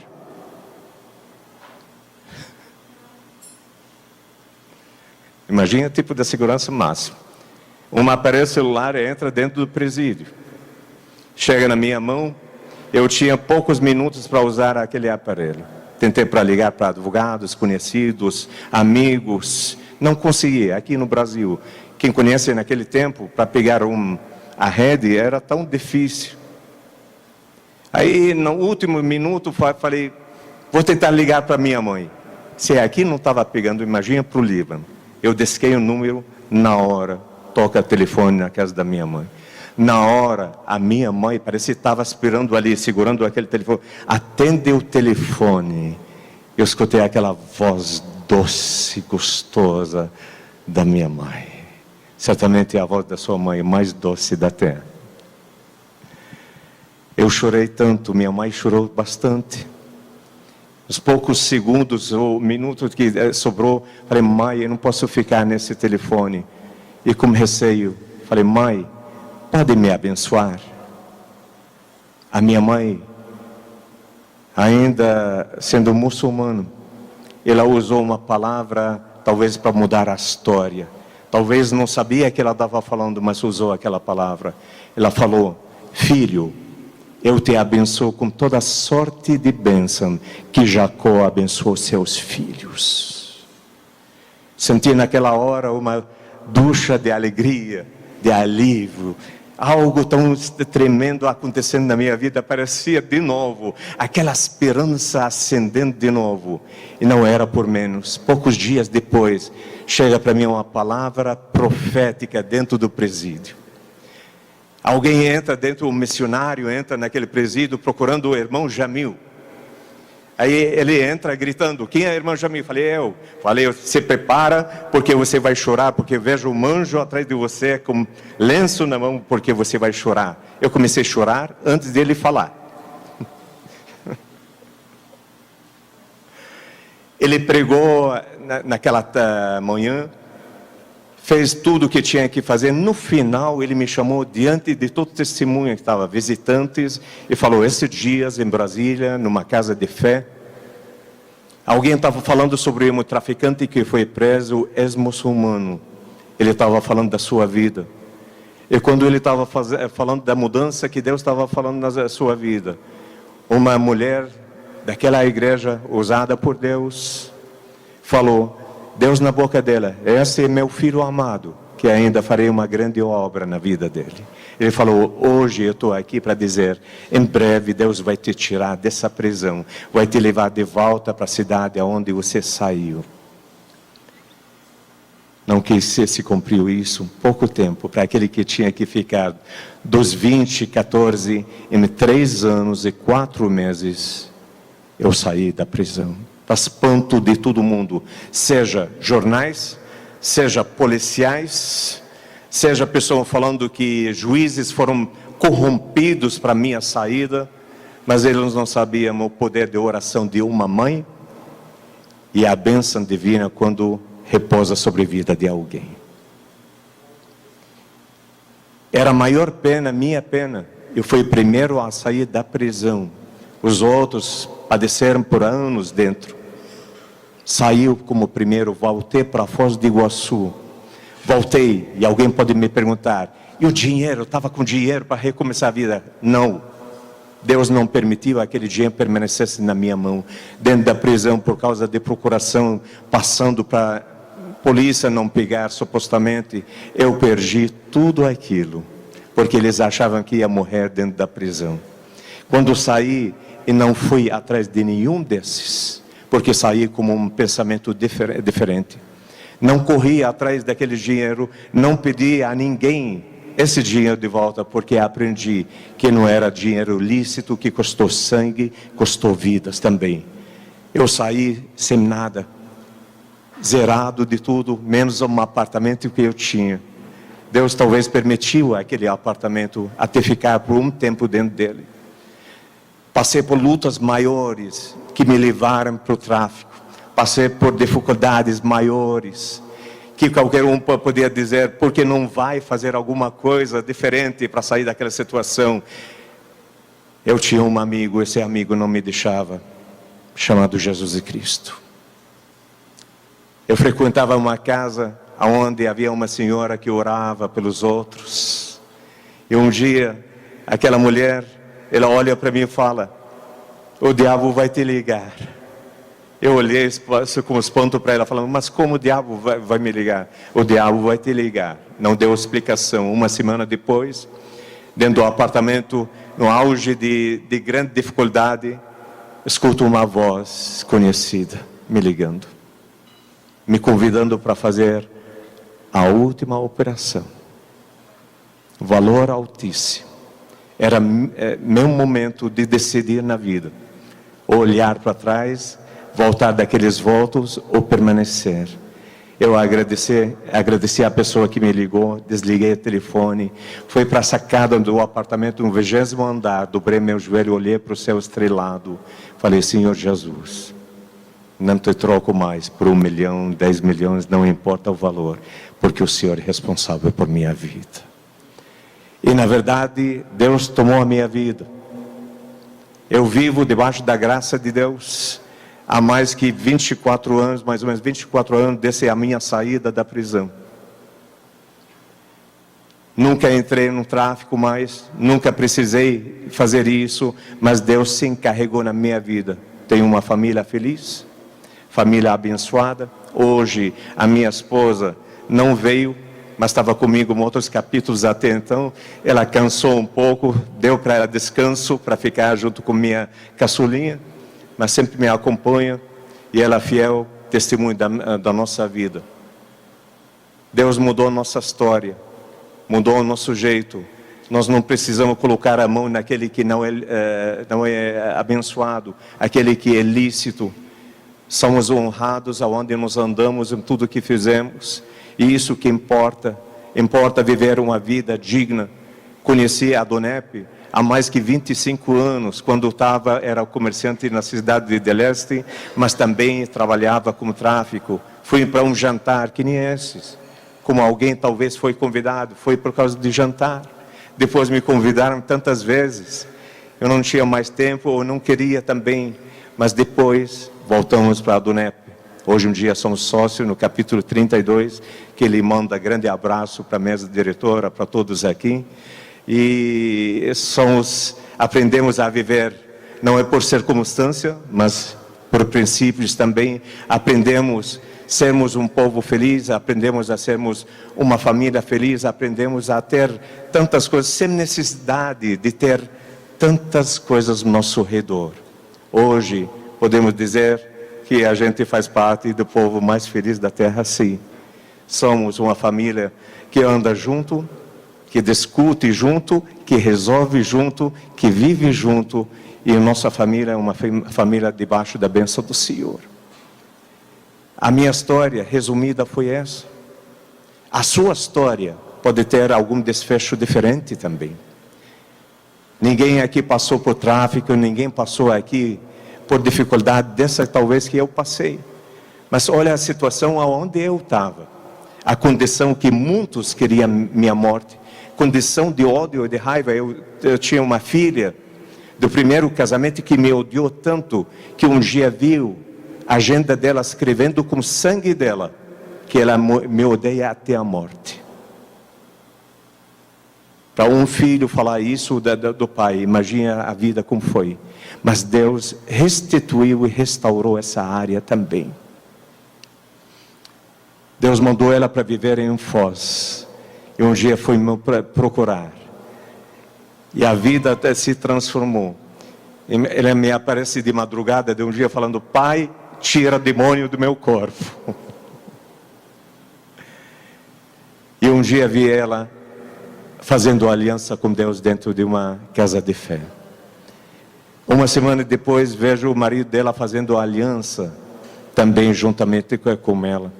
Imagina o tipo de segurança máxima. Um aparelho celular entra dentro do presídio. Chega na minha mão, eu tinha poucos minutos para usar aquele aparelho. Tentei para ligar para advogados, conhecidos, amigos, não consegui. Aqui no Brasil, quem conhece naquele tempo, para pegar a rede era tão difícil. Aí, no último minuto, falei, vou tentar ligar para minha mãe. Se aqui não estava pegando, imagina para o Líbano. Eu desquei o número, na hora, toca o telefone na casa da minha mãe. Na hora, a minha mãe parecia que estava esperando ali, segurando aquele telefone. Atende o telefone. Eu escutei aquela voz doce, gostosa da minha mãe. Certamente a voz da sua mãe mais doce da terra. Eu chorei tanto, minha mãe chorou bastante. Os poucos segundos ou minutos que sobrou, falei, mãe, eu não posso ficar nesse telefone. E com receio, falei, mãe, pode me abençoar? A minha mãe, ainda sendo muçulmano, ela usou uma palavra, talvez para mudar a história. Talvez não sabia que ela estava falando, mas usou aquela palavra. Ela falou, filho, eu te abençoo com toda sorte de bênção que Jacó abençoou seus filhos. Senti naquela hora uma ducha de alegria, de alívio. Algo tão tremendo acontecendo na minha vida, parecia de novo, aquela esperança acendendo de novo. E não era por menos. Poucos dias depois, chega para mim uma palavra profética dentro do presídio. Alguém entra dentro, um missionário entra naquele presídio procurando o irmão Jamil. Aí ele entra gritando, quem é o irmão Jamil? Falei, se prepara porque você vai chorar, porque eu vejo um anjo atrás de você com lenço na mão, porque você vai chorar. Eu comecei a chorar antes dele falar. Ele pregou naquela manhã, fez tudo o que tinha que fazer. No final, ele me chamou diante de todo o testemunho que estava, visitantes, e falou, esses dias em Brasília, numa casa de fé, alguém estava falando sobre um traficante que foi preso, ex-muçulmano. Ele estava falando da sua vida. E quando ele estava falando da mudança que Deus estava falando na sua vida, uma mulher daquela igreja usada por Deus, falou, Deus na boca dela, esse é meu filho amado, que ainda farei uma grande obra na vida dele. Ele falou, hoje eu estou aqui para dizer, em breve Deus vai te tirar dessa prisão, vai te levar de volta para a cidade onde você saiu. Não quis se cumpriu isso, um pouco tempo, para aquele que tinha que ficar dos 20, 14, em 3 anos e 4 meses, eu saí da prisão. Para espanto de todo mundo, seja jornais, seja policiais, seja pessoas falando que juízes foram corrompidos para minha saída, mas eles não sabiam o poder de oração de uma mãe e a bênção divina quando repousa sobre a vida de alguém. Era a maior pena, minha pena. Eu fui o primeiro a sair da prisão. Os outros padeceram por anos dentro. Saiu como primeiro, voltei para a Foz do Iguaçu. Voltei, e alguém pode me perguntar, e o dinheiro? Eu estava com dinheiro para recomeçar a vida? Não. Deus não permitiu aquele dinheiro permanecesse na minha mão, dentro da prisão, por causa de procuração, passando para a polícia não pegar, supostamente. Eu perdi tudo aquilo, porque eles achavam que ia morrer dentro da prisão. Quando saí, e não fui atrás de nenhum desses, porque saí com um pensamento diferente. Não corri atrás daquele dinheiro, não pedi a ninguém esse dinheiro de volta, porque aprendi que não era dinheiro lícito, que custou sangue, custou vidas também. Eu saí sem nada, zerado de tudo, menos um apartamento que eu tinha. Deus talvez permitiu aquele apartamento até ficar por um tempo dentro dele. Passei por lutas maiores que me levaram para o tráfico. Passei por dificuldades maiores que qualquer um poderia dizer, porque não vai fazer alguma coisa diferente para sair daquela situação. Eu tinha um amigo, esse amigo não me deixava, chamado Jesus Cristo. Eu frequentava uma casa onde havia uma senhora que orava pelos outros. E um dia, aquela mulher, ela olha para mim e fala: o diabo vai te ligar. Eu olhei com espanto para ela, falando: mas como o diabo vai me ligar? O diabo vai te ligar. Não deu explicação. Uma semana depois, dentro do apartamento, no auge de grande dificuldade, escuto uma voz conhecida me ligando, me convidando para fazer a última operação. Valor altíssimo. Era meu momento de decidir na vida: olhar para trás, voltar daqueles votos ou permanecer. Eu agradeci a pessoa que me ligou, desliguei o telefone, fui para a sacada do apartamento no 20º andar, dobrei meu joelho, olhei para o céu estrelado, falei: Senhor Jesus, não te troco mais por 1 milhão, 10 milhões, não importa o valor, porque o Senhor é responsável por minha vida. E na verdade, Deus tomou a minha vida. Eu vivo debaixo da graça de Deus há mais que 24 anos, mais ou menos 24 anos, desde a minha saída da prisão. Nunca entrei no tráfico mais, nunca precisei fazer isso, mas Deus se encarregou na minha vida. Tenho uma família feliz, família abençoada. Hoje a minha esposa não veio, mas estava comigo em outros capítulos até então. Ela cansou um pouco, deu para ela descanso, para ficar junto com minha caçulinha, mas sempre me acompanha, e ela é fiel testemunho da nossa vida. Deus mudou a nossa história, mudou o nosso jeito. Nós não precisamos colocar a mão naquele que não é abençoado, aquele que é lícito. Somos honrados aonde nós andamos, em tudo que fizemos, e isso que importa. Importa viver uma vida digna. Conheci a Donep há mais que 25 anos, quando era comerciante na cidade de Del Este, mas também trabalhava com tráfico. Fui para um jantar que nem esses, como alguém talvez foi convidado, foi por causa de jantar. Depois me convidaram tantas vezes, eu não tinha mais tempo, ou não queria também, mas depois voltamos para a Donep. Hoje um dia somos sócios no capítulo 32, que ele manda grande abraço para a mesa diretora, para todos aqui. E aprendemos a viver, não é por circunstância, mas por princípios também. Aprendemos a sermos um povo feliz, aprendemos a sermos uma família feliz, aprendemos a ter tantas coisas, sem necessidade de ter tantas coisas ao nosso redor. Hoje podemos dizer que a gente faz parte do povo mais feliz da terra, sim. Somos uma família que anda junto, que discute junto, que resolve junto, que vive junto, e a nossa família é uma família debaixo da bênção do Senhor. A minha história resumida foi essa. A sua história pode ter algum desfecho diferente também. Ninguém aqui passou por tráfico, ninguém passou aqui por dificuldade dessa talvez que eu passei. Mas olha a situação aonde eu estava. A condição que muitos queriam minha morte. Condição de ódio e de raiva. Eu tinha uma filha do primeiro casamento que me odiou tanto, que um dia viu a agenda dela escrevendo com sangue dela, que ela me odeia até a morte. Para um filho falar isso do pai, imagina a vida como foi. Mas Deus restituiu e restaurou essa área também. Deus mandou ela para viver em Foz. E um dia foi me procurar. E a vida até se transformou. Ela me aparece de madrugada de um dia falando: pai, tira demônio do meu corpo. E um dia vi ela fazendo aliança com Deus dentro de uma casa de fé. Uma semana depois vejo o marido dela fazendo aliança também juntamente com ela.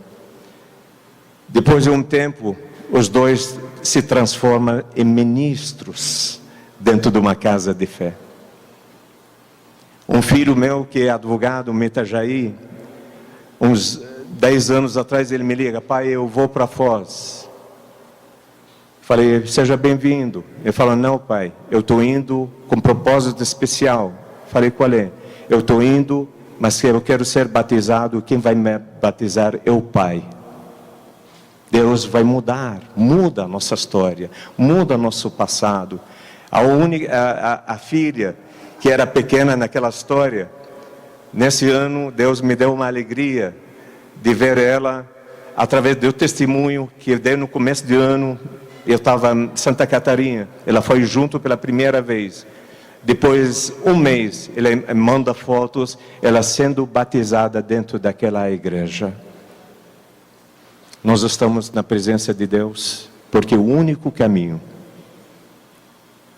Depois de um tempo, os dois se transformam em ministros dentro de uma casa de fé. Um filho meu que é advogado em Itajaí, uns 10 anos atrás ele me liga: pai, eu vou para Foz. Falei: seja bem-vindo. Ele falou: não, pai, eu estou indo com propósito especial. Falei: qual é? Eu estou indo, mas eu quero ser batizado. Quem vai me batizar é o pai. Deus vai muda a nossa história, muda o nosso passado. A filha que era pequena naquela história, nesse ano Deus me deu uma alegria de ver ela, através do testemunho que eu dei no começo de ano. Eu estava em Santa Catarina, ela foi junto pela primeira vez. Depois, um mês, ele manda fotos, ela sendo batizada dentro daquela igreja. Nós estamos na presença de Deus, porque o único caminho.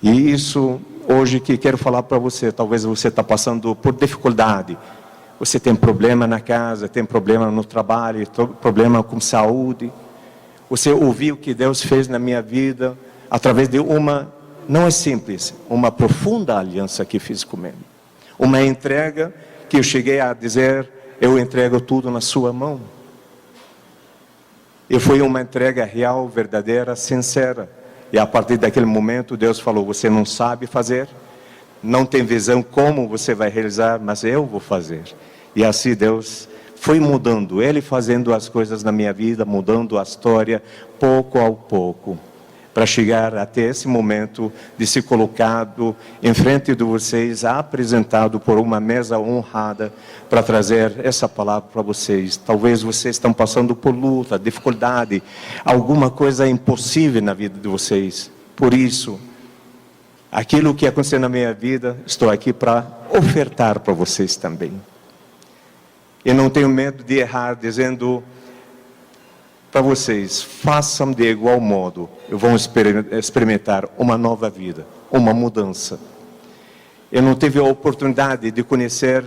E isso, hoje que quero falar para você, talvez você está passando por dificuldade. Você tem problema na casa, tem problema no trabalho, problema com saúde. Você ouviu o que Deus fez na minha vida, através de não é simples, uma profunda aliança que fiz com Ele. Uma entrega que eu cheguei a dizer, eu entrego tudo na sua mão. E foi uma entrega real, verdadeira, sincera. E a partir daquele momento, Deus falou, você não sabe fazer, não tem visão como você vai realizar, mas eu vou fazer. E assim Deus foi mudando, Ele fazendo as coisas na minha vida, mudando a história, pouco a pouco. Para chegar até esse momento de ser colocado em frente de vocês, apresentado por uma mesa honrada, para trazer essa palavra para vocês. Talvez vocês estão passando por luta, dificuldade, alguma coisa impossível na vida de vocês. Por isso, aquilo que aconteceu na minha vida, estou aqui para ofertar para vocês também. Eu não tenho medo de errar, dizendo para vocês, façam de igual modo, vão experimentar uma nova vida, uma mudança. Eu não tive a oportunidade de conhecer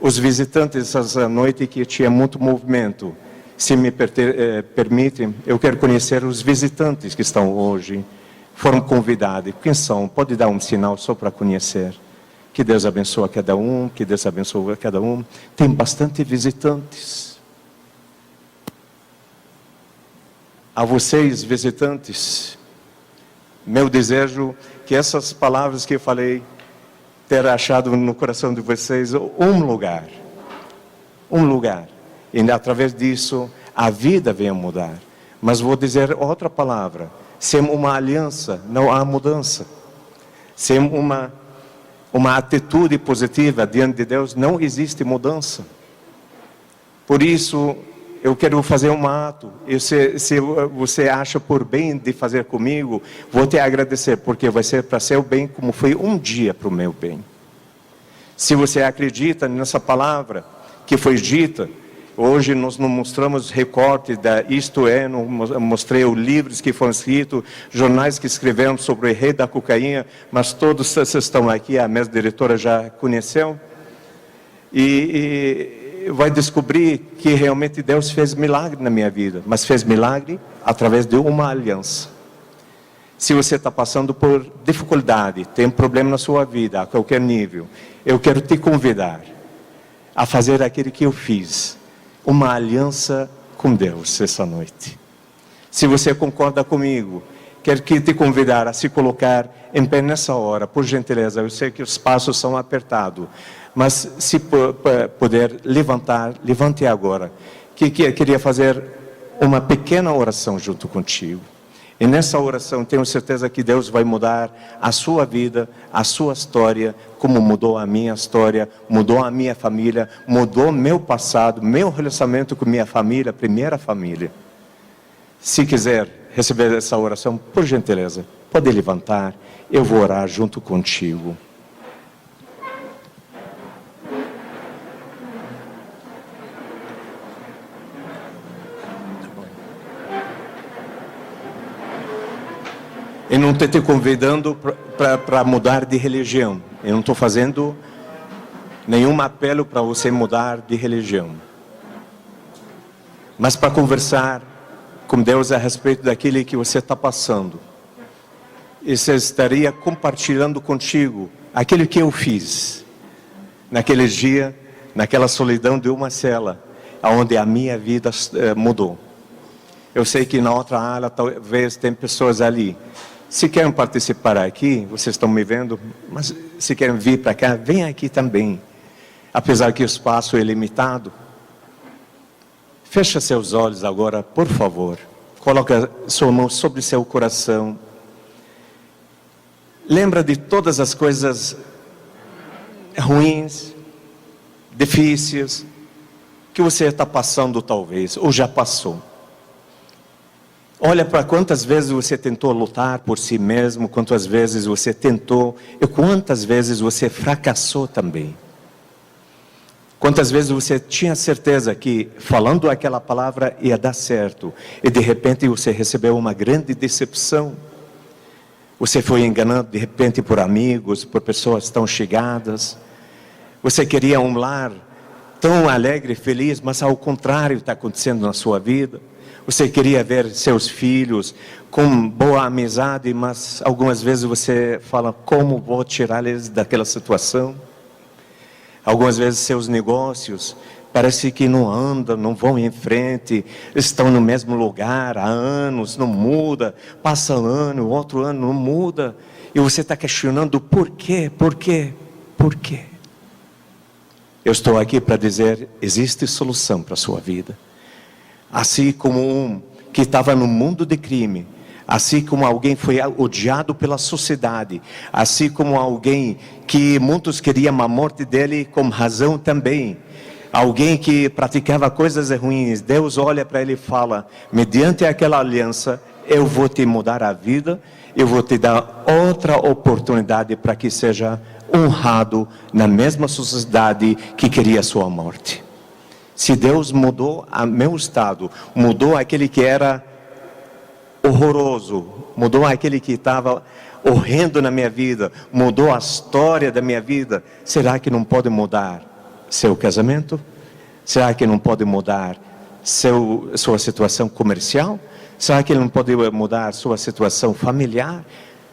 os visitantes essa noite, que tinha muito movimento. Se me permitem, eu quero conhecer os visitantes que estão hoje, foram convidados. Quem são? Pode dar um sinal só para conhecer. Que Deus abençoe a cada um, que Deus abençoe a cada um. Tem bastante visitantes. A vocês, visitantes, meu desejo que essas palavras que eu falei ter achado no coração de vocês um lugar, e através disso a vida venha mudar. Mas vou dizer outra palavra: sem uma aliança não há mudança, sem uma atitude positiva diante de Deus não existe mudança. Por isso eu quero fazer um ato. Se você acha por bem de fazer comigo, vou te agradecer, porque vai ser para seu bem, como foi um dia para o meu bem. Se você acredita nessa palavra que foi dita, hoje nós não mostramos recortes da Isto É, não mostrei os livros que foram escritos, jornais que escreveram sobre o rei da cocaína, mas todos vocês estão aqui, a mesa diretora já conheceu, e vai descobrir que realmente Deus fez milagre na minha vida, mas fez milagre através de uma aliança. Se você está passando por dificuldade, tem um problema na sua vida, a qualquer nível, eu quero te convidar a fazer aquilo que eu fiz, uma aliança com Deus essa noite. Se você concorda comigo, quero te convidar a se colocar em pé nessa hora, por gentileza. Eu sei que os passos são apertados, mas se puder levantar, levante agora. Que queria fazer uma pequena oração junto contigo. E nessa oração tenho certeza que Deus vai mudar a sua vida, a sua história, como mudou a minha história, mudou a minha família, mudou meu passado, meu relacionamento com minha família, primeira família. Se quiser receber essa oração, por gentileza, pode levantar, eu vou orar junto contigo. Eu não estou te convidando para mudar de religião. Eu não estou fazendo nenhum apelo para você mudar de religião. Mas para conversar com Deus a respeito daquilo que você está passando. E você estaria compartilhando contigo aquilo que eu fiz. Naquele dia, naquela solidão de uma cela, onde a minha vida mudou. Eu sei que na outra ala talvez tem pessoas ali. Se querem participar aqui, vocês estão me vendo, mas se querem vir para cá, vem aqui também. Apesar que o espaço é limitado. Fecha seus olhos agora, por favor. Coloca sua mão sobre seu coração. Lembra de todas as coisas ruins, difíceis, que você está passando talvez, ou já passou. Olha para quantas vezes você tentou lutar por si mesmo, quantas vezes você tentou, e quantas vezes você fracassou também. Quantas vezes você tinha certeza que falando aquela palavra ia dar certo, e de repente você recebeu uma grande decepção. Você foi enganado de repente por amigos, por pessoas tão chegadas. Você queria um lar tão alegre, feliz, mas ao contrário está acontecendo na sua vida. Você queria ver seus filhos com boa amizade, mas algumas vezes você fala, como vou tirar eles daquela situação? Algumas vezes seus negócios parece que não andam, não vão em frente, estão no mesmo lugar há anos, não muda, passa ano, outro ano não muda, e você está questionando por quê, por quê, por quê? Eu estou aqui para dizer, existe solução para a sua vida. Assim como um que estava no mundo de crime, assim como alguém foi odiado pela sociedade, assim como alguém que muitos queriam a morte dele com razão também, alguém que praticava coisas ruins, Deus olha para ele e fala, mediante aquela aliança, eu vou te mudar a vida, eu vou te dar outra oportunidade para que seja honrado na mesma sociedade que queria a sua morte. Se Deus mudou o meu estado, mudou aquele que era horroroso, mudou aquele que estava horrendo na minha vida, mudou a história da minha vida, será que não pode mudar seu casamento? Será que não pode mudar sua situação comercial? Será que ele não pode mudar sua situação familiar?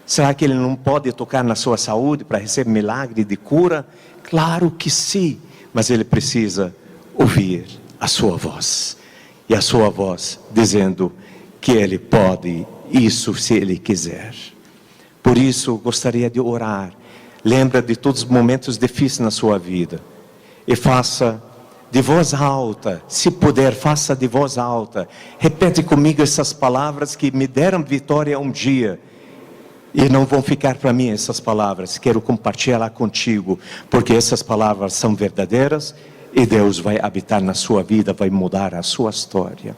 Será que ele não pode tocar na sua saúde para receber milagre de cura? Claro que sim, mas ele precisa ouvir a sua voz, e a sua voz dizendo que ele pode isso se ele quiser. Por isso gostaria de orar. Lembra de todos os momentos difíceis na sua vida, e faça de voz alta, se puder, faça de voz alta, repete comigo essas palavras que me deram vitória um dia, e não vão ficar para mim essas palavras, quero compartilhar contigo, porque essas palavras são verdadeiras, e Deus vai habitar na sua vida, vai mudar a sua história.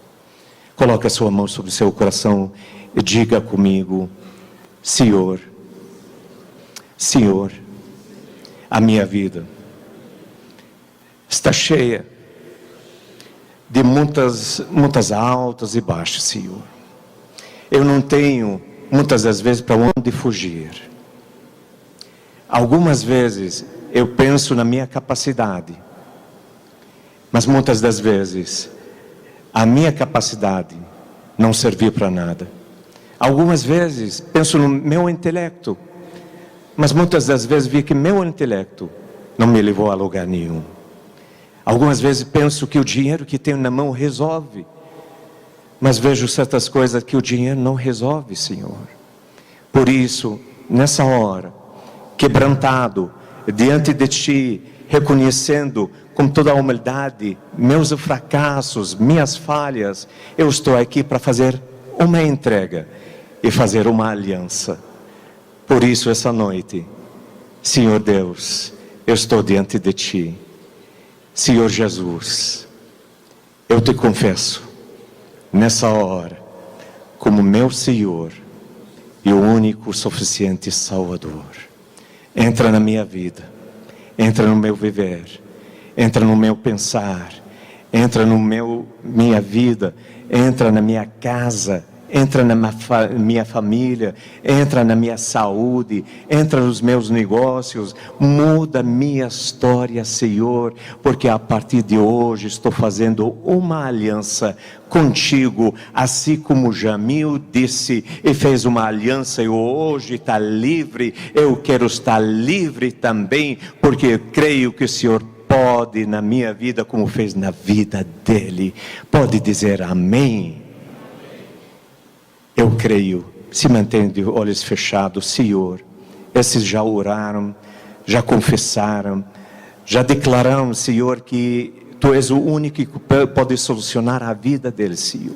Coloque a sua mão sobre o seu coração e diga comigo, Senhor, Senhor, a minha vida está cheia de muitas altas e baixas, Senhor. Eu não tenho, muitas das vezes, para onde fugir. Algumas vezes eu penso na minha capacidade, mas muitas das vezes a minha capacidade não serviu para nada. Algumas vezes penso no meu intelecto, mas muitas das vezes vi que meu intelecto não me levou a lugar nenhum. Algumas vezes penso que o dinheiro que tenho na mão resolve, mas vejo certas coisas que o dinheiro não resolve, Senhor. Por isso, nessa hora, quebrantado diante de Ti, reconhecendo com toda a humildade meus fracassos, minhas falhas, eu estou aqui para fazer uma entrega e fazer uma aliança. Por isso, essa noite, Senhor Deus, eu estou diante de Ti. Senhor Jesus, eu te confesso, nessa hora, como meu Senhor e o único suficiente Salvador. Entra na minha vida, entra no meu viver, entra no meu pensar, entra no minha vida, entra na minha casa, entra na minha família, entra na minha saúde, entra nos meus negócios, muda minha história, Senhor, porque a partir de hoje estou fazendo uma aliança contigo, assim como Jamil disse e fez uma aliança e hoje está livre, eu quero estar livre também, porque eu creio que o Senhor pode na minha vida como fez na vida dele. Pode dizer amém? Eu creio. Se mantém de olhos fechados. Senhor, esses já oraram, já confessaram, já declararam, Senhor, que Tu és o único que pode solucionar a vida deles, Senhor.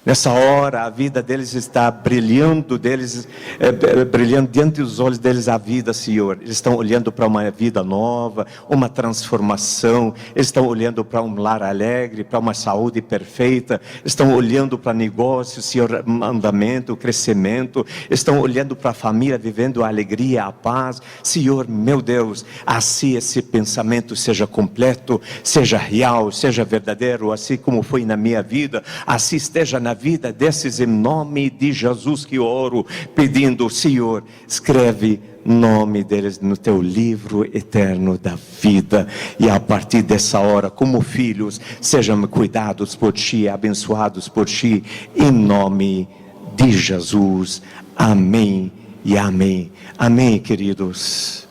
Nessa hora, a vida deles está brilhando, brilhando diante dos olhos deles a vida, Senhor. Eles estão olhando para uma vida nova, uma transformação. Eles estão olhando para um lar alegre, para uma saúde perfeita. Estão olhando para negócios, Senhor, andamento, crescimento. Estão olhando para a família, vivendo a alegria, a paz. Senhor, meu Deus, assim esse pensamento seja completo, seja real, seja verdadeiro, assim como foi na minha vida, assim esteja na vida desses, em nome de Jesus que oro, pedindo, Senhor, escreve nome deles no teu livro eterno da vida, e a partir dessa hora, como filhos, sejam cuidados por ti, abençoados por ti, em nome de Jesus, amém e amém. Amém, queridos.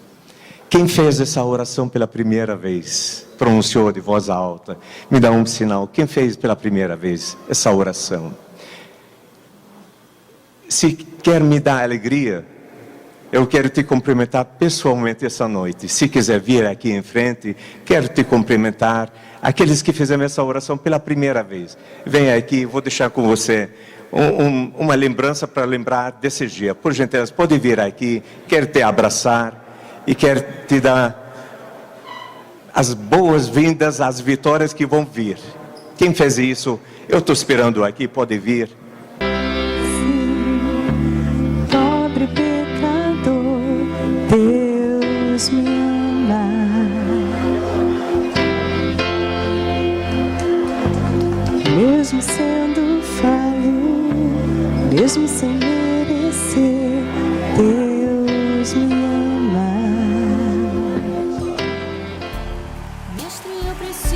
Quem fez essa oração pela primeira vez, pronunciou de voz alta, me dá um sinal. Quem fez pela primeira vez essa oração? Se quer me dar alegria, eu quero te cumprimentar pessoalmente essa noite. Se quiser vir aqui em frente, quero te cumprimentar. Aqueles que fizeram essa oração pela primeira vez, venha aqui, vou deixar com você uma lembrança para lembrar desse dia. Por gentileza, pode vir aqui, quero te abraçar e quero te dar as boas-vindas às vitórias que vão vir. Quem fez isso, eu estou esperando aqui, pode vir. Pobre pecador, Deus me ama. Mesmo sendo falho, mesmo sem merecer, Deus me ama. Mestre, eu preciso